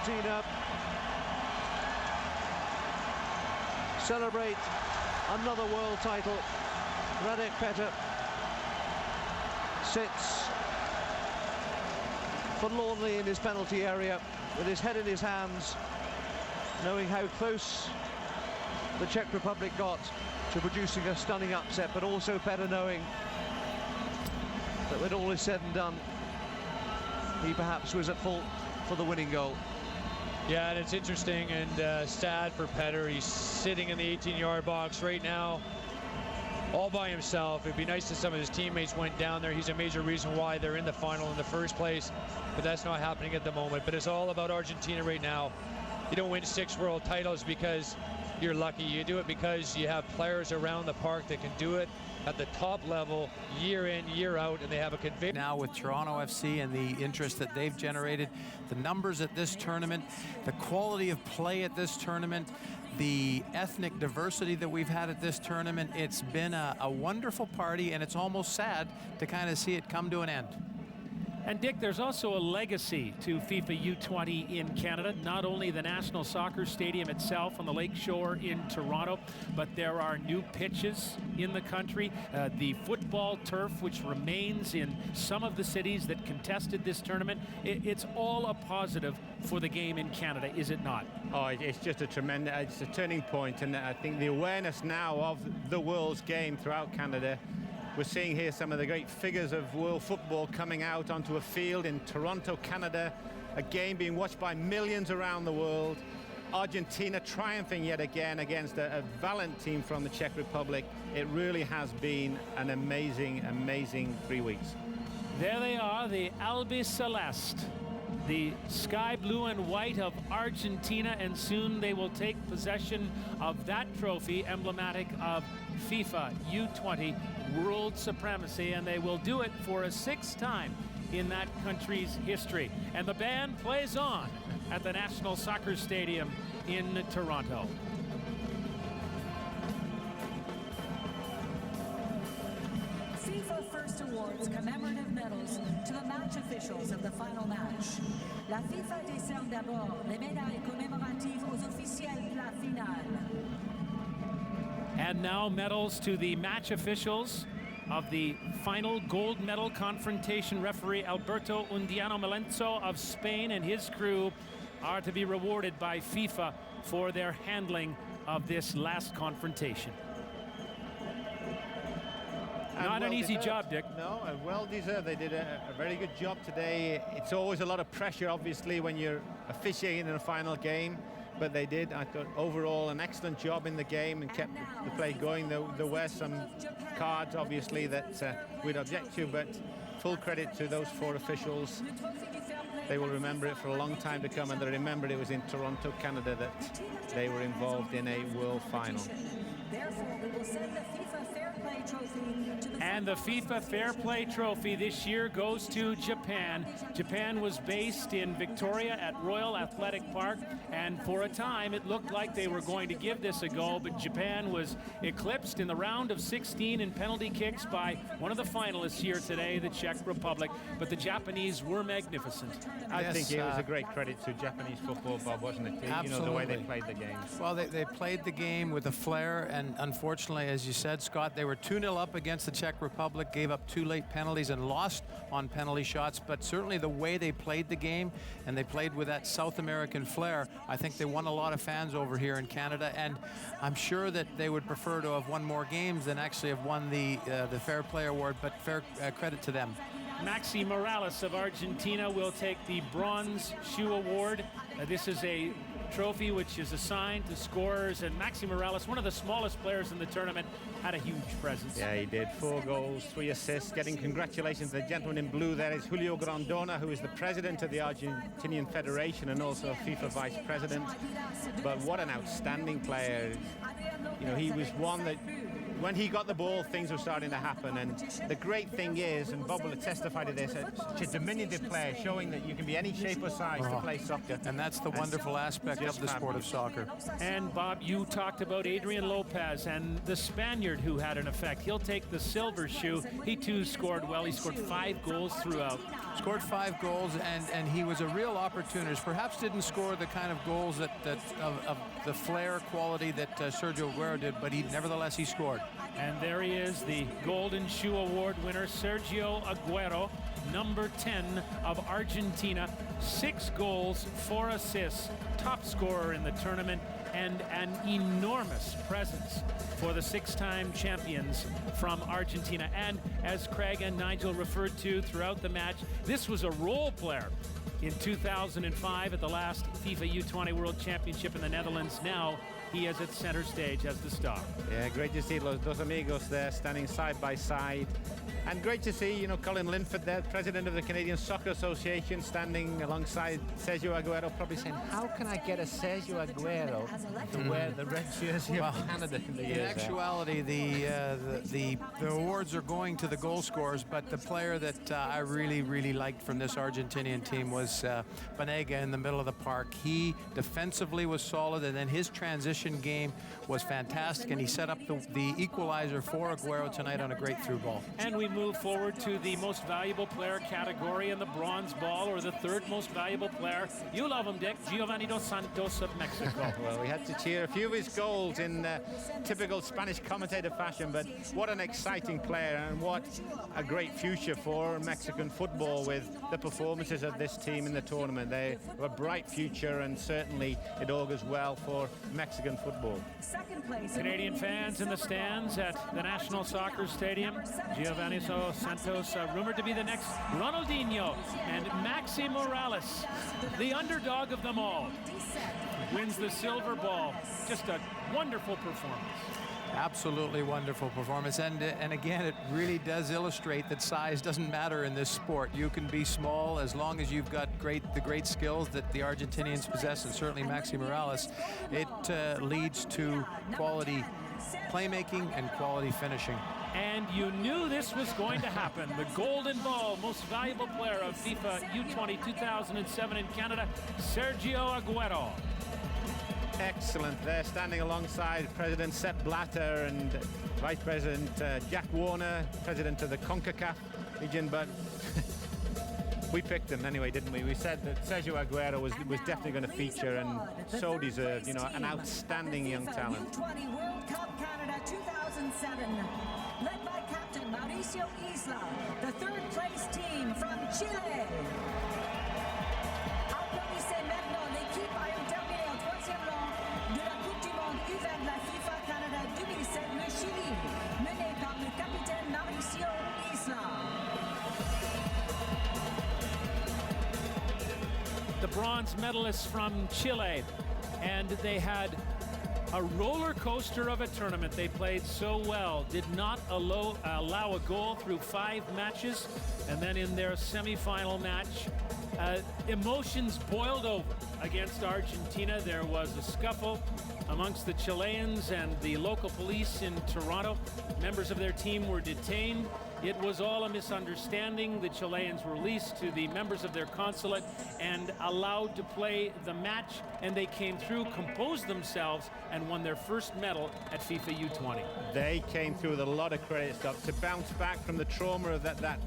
Argentina celebrate another world title. Radek Petter sits forlornly in his penalty area with his head in his hands, knowing how close the Czech Republic got to producing a stunning upset, but also better knowing that when all is said and done, he perhaps was at fault for the winning goal. Yeah, and it's interesting and sad for Petter. He's sitting in the 18-yard box right now, all by himself. It'd be nice if some of his teammates went down there. He's a major reason why they're in the final in the first place, but that's not happening at the moment. But it's all about Argentina right now. You don't win 6 world titles because you're lucky. You do it because you have players around the park that can do it at the top level year in, year out, and they have a conviction. Now with Toronto FC and the interest that they've generated, the numbers at this tournament, the quality of play at this tournament, the ethnic diversity that we've had at this tournament, it's been a wonderful party, and it's almost sad to kind of see it come to an end. And Dick, there's also a legacy to FIFA U20 in Canada. Not only the National Soccer Stadium itself on the Lake Shore in Toronto, but there are new pitches in the country. The football turf, which remains in some of the cities that contested this tournament. It's all a positive for the game in Canada, is it not? Oh, it's just a tremendous, it's a turning point, and I think the awareness now of the world's game throughout Canada. We're seeing here some of the great figures of world football coming out onto a field in Toronto, Canada. A game being watched by millions around the world. Argentina triumphing yet again against a valiant team from the Czech Republic. It really has been an amazing, amazing 3 weeks. There they are, the Albi Celeste, the sky blue and white of Argentina, and soon they will take possession of that trophy emblematic of FIFA U20 world supremacy, and they will do it for a 6th time in that country's history. And the band plays on at the National Soccer Stadium in Toronto. FIFA first awards commemorative medals to the match officials of the final match. La FIFA décerne d'abord les médailles commémoratives aux officiels de la finale. And now medals to the match officials of the final gold medal confrontation. Referee Alberto Undiano Melenzo of Spain and his crew are to be rewarded by FIFA for their handling of this last confrontation. Not an easy job, Dick. No, well deserved. They did a very good job today. It's always a lot of pressure, obviously, when you're officiating in a final game. But they did, I thought, overall an excellent job in the game and kept the play going. There were some cards, obviously, that we'd object to, but full credit to those 4 officials. They will remember it for a long time to come, and they remembered it was in Toronto, Canada, that they were involved in a world final. Therefore, we will send the FIFA Fair Play Trophy to the... And the FIFA Fair Play Trophy this year goes to Japan. Japan was based in Victoria at Royal Athletic Park, and for a time it looked like they were going to give this a go, but Japan was eclipsed in the round of 16 in penalty kicks by one of the finalists here today, the Czech Republic. But the Japanese were magnificent. I think it was a great credit to Japanese football, Bob, wasn't it? Absolutely. You know, the way they played the games. Well, they played the game with a flair, and unfortunately, as you said, Scott, they were 2-0 up against the Czech Republic, gave up 2 late penalties and lost on penalty shots, but certainly the way they played the game, and they played with that South American flair, I think they won a lot of fans over here in Canada, and I'm sure that they would prefer to have won more games than actually have won the Fair Play Award, but fair credit to them. Maxi Morales of Argentina will take the Bronze Shoe Award. This is a trophy which is assigned to scorers, and Maxi Morales, one of the smallest players in the tournament, had a huge presence. Yeah, he did. 4 goals, 3 assists. Getting congratulations to the gentleman in blue there is Julio Grondona, who is the president of the Argentinian Federation and also FIFA vice president. But what an outstanding player. You know, he was one that when he got the ball, things were starting to happen. And the great thing is, and Bob will testify to this, it's a diminutive player, showing that you can be any shape or size to play soccer. And that's the wonderful aspect of the sport of soccer. And Bob, you talked about Adrian Lopez and the Spaniard who had an effect. He'll take the silver shoe. He too scored well. He scored 5 goals throughout. Scored 5 goals, and he was a real opportunist. Perhaps didn't score the kind of goals that of the flair quality that Sergio Aguero did, but nevertheless he scored. And there he is, the Golden Shoe Award winner, Sergio Aguero, number 10 of Argentina. 6 goals, 4 assists, top scorer in the tournament, and an enormous presence for the 6-time champions from Argentina. And as Craig and Nigel referred to throughout the match, this was a role player in 2005 at the last FIFA U20 World Championship in the Netherlands. Now he is at center stage as the star. Yeah, great to see los dos amigos there standing side by side. And great to see, Colin Linford there, president of the Canadian Soccer Association, standing alongside Sergio Aguero, probably saying, how can I get a Sergio Aguero to wear the red jersey of Canada in the years? In actuality, the awards are going to the goal scorers, but the player that I really liked from this Argentinian team was Banega in the middle of the park. He defensively was solid, and then his transition game was fantastic, and he set up the equalizer for Aguero tonight on a great through ball. And we move forward to the most valuable player category in the bronze ball, or the third most valuable player. You love him, Dick. Giovanni Dos Santos of Mexico. Well, we had to cheer a few of his goals in typical Spanish commentator fashion, but what an exciting player, and what a great future for Mexican football with the performances of this team in the tournament. They have a bright future, and certainly it augurs well for Mexican football. Canadian fans in the stands at the National Soccer Stadium. Giovanni Dos Santos, rumored to be the next Ronaldinho, and Maxi Morales, the underdog of them all, wins the silver ball. Just a wonderful performance. Absolutely wonderful performance, and again, it really does illustrate that size doesn't matter in this sport. You can be small as long as you've got the great skills that the Argentinians possess, and certainly Maxi Morales. It leads to quality playmaking and quality finishing. And you knew this was going to happen. The golden ball, most valuable player of FIFA U20 2007 in Canada, Sergio Aguero. Excellent. They're standing alongside President Sepp Blatter and Vice President Jack Warner, President of the CONCACAF region, but we picked him anyway, didn't we? We said that Sergio Aguero was definitely going to feature, and so deserved, an outstanding young talent. U20 World Cup Canada 2007, led by Captain Mauricio Isla, the third-place team from Chile. Applaudissez maintenant l'équipe ayant terminé en 3e rang de la Coupe du Monde U20 de la FIFA Canada 2007, le Chili, mené par le capitaine Mauricio Isla. The bronze medalists from Chile, and they had a roller coaster of a tournament. They played so well, did not allow a goal through 5 matches, and then in their semifinal match, emotions boiled over against Argentina. There was a scuffle amongst the Chileans and the local police in Toronto. Members of their team were detained. It was all a misunderstanding. The Chileans were released to the members of their consulate and allowed to play the match, and they came through, composed themselves, and won their first medal at FIFA U20. They came through with a lot of credit stuff. To bounce back from the trauma of that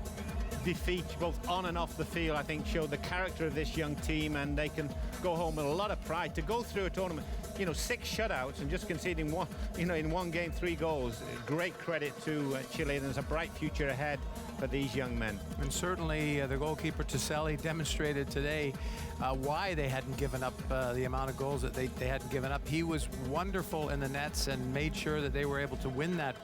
defeat, both on and off the field, I think showed the character of this young team, and they can go home with a lot of pride. To go through a tournament, 6 shutouts and just conceding one, in one game 3 goals. Great credit to Chile. There's a bright future ahead for these young men. And certainly the goalkeeper Toselli demonstrated today why they hadn't given up the amount of goals that they hadn't given up. He was wonderful in the nets and made sure that they were able to win that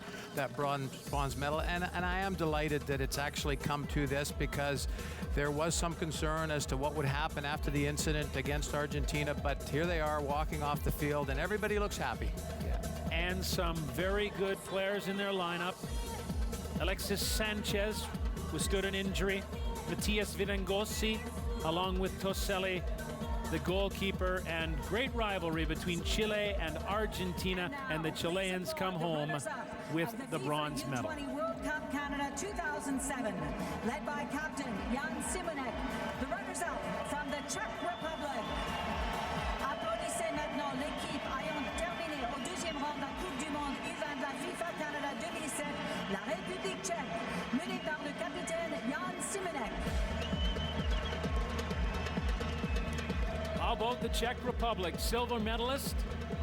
bronze medal. And I am delighted that it's actually come to this, because there was some concern as to what would happen after the incident against Argentina, but here they are walking off the field and everybody looks happy. Yeah. And some very good players in their lineup. Alexis Sanchez withstood an injury. Matias Vidangosi, along with Toselli, the goalkeeper, and great rivalry between Chile and Argentina, and the Chileans come home with the bronze medal. U20 World Cup Canada 2007, led by captain Jan Simonek. The runners-up from the Czech Republic. Applaudissez maintenant l'équipe ayant terminé au deuxième rang de la Coupe du Monde U20 de la FIFA Canada 2007, la République tchèque, menée par le capitaine Jan Simonek. How about the Czech Republic? Silver medalist.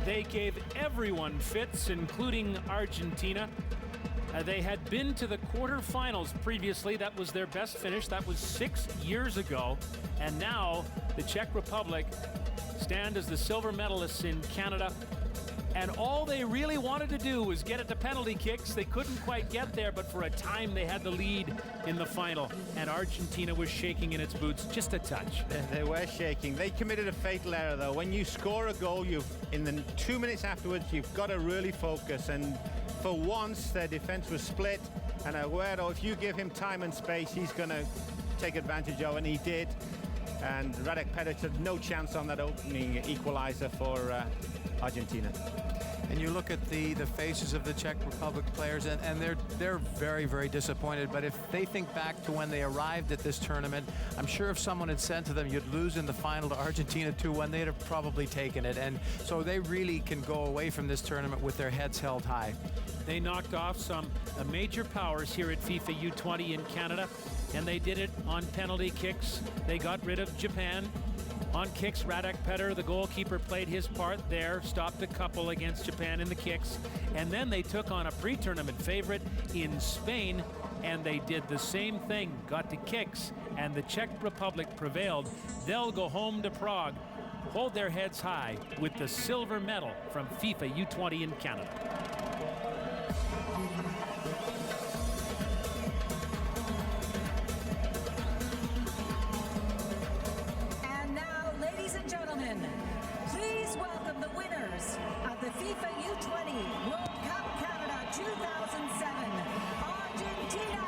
They gave everyone fits, including Argentina. They had been to the quarterfinals previously. That was their best finish. That was 6 years ago. And now the Czech Republic stand as the silver medalists in Canada. And all they really wanted to do was get it to penalty kicks. They couldn't quite get there, but for a time they had the lead in the final. And Argentina was shaking in its boots just a touch. They were shaking. They committed a fatal error, though. When you score a goal, in the 2 minutes afterwards, you've got to really focus. And for once, their defense was split. And Aguero, if you give him time and space, he's going to take advantage of it, and he did. And Radek Peric had no chance on that opening equalizer for Argentina. And you look at the faces of the Czech Republic players, and they're very, very disappointed. But if they think back to when they arrived at this tournament, I'm sure if someone had said to them, you'd lose in the final to Argentina 2-1, they'd have probably taken it. And so they really can go away from this tournament with their heads held high. They knocked off some major powers here at FIFA U20 in Canada, and they did it on penalty kicks. They got rid of Japan. On kicks, Radek Peric, the goalkeeper, played his part there, stopped a couple against Japan in the kicks. And then they took on a pre-tournament favorite in Spain, and they did the same thing, got to kicks, and the Czech Republic prevailed. They'll go home to Prague, hold their heads high with the silver medal from FIFA U20 in Canada. Please welcome the winners of the FIFA U20 World Cup Canada 2007, Argentina.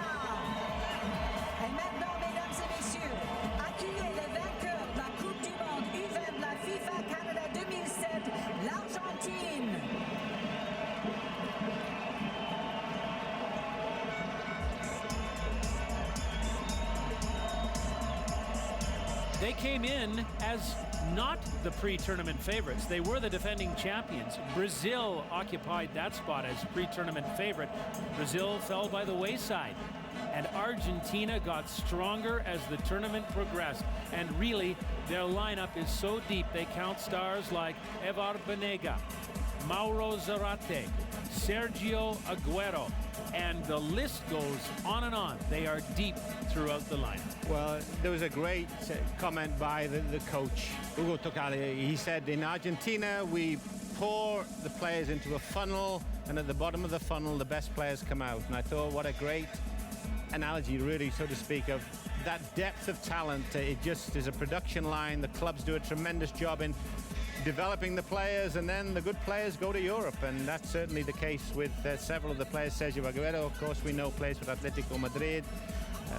Et maintenant, mesdames et messieurs, accueillez le vainqueur de la Coupe du Monde U20 de la FIFA Canada 2007, l'Argentine. They came in as not the pre-tournament favorites. They were the defending champions. Brazil occupied that spot as pre-tournament favorite. Brazil fell by the wayside. And Argentina got stronger as the tournament progressed. And really, their lineup is so deep. They count stars like Evar Banega, Mauro Zarate, Sergio Aguero, and the list goes on and on. They are deep throughout the lineup. Well, there was a great comment by the coach, Hugo Tocali. He said, in Argentina, we pour the players into a funnel, and at the bottom of the funnel, the best players come out. And I thought, what a great analogy, really, so to speak, of that depth of talent. It just is a production line. The clubs do a tremendous job in developing the players, and then the good players go to Europe, and that's certainly the case with several of the players. Sergio Aguero, of course, we know plays with Atletico Madrid.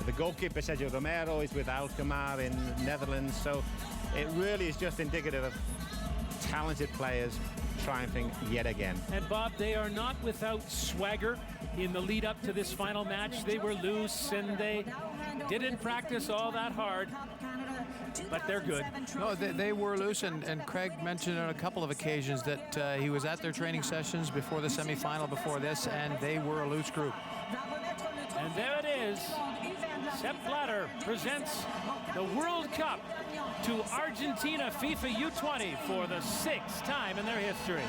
The goalkeeper, Sergio Romero, is with Alkmaar in Netherlands. So it really is just indicative of talented players triumphing yet again. And Bob, they are not without swagger. In the lead up to this final match, they were loose and they didn't practice all that hard, but they're good. No, they were loose, and Craig mentioned on a couple of occasions that he was at their training sessions before the semifinal before this, and they were a loose group. And there it is. Sepp Blatter presents the World Cup to Argentina FIFA U20 for the 6th time in their history.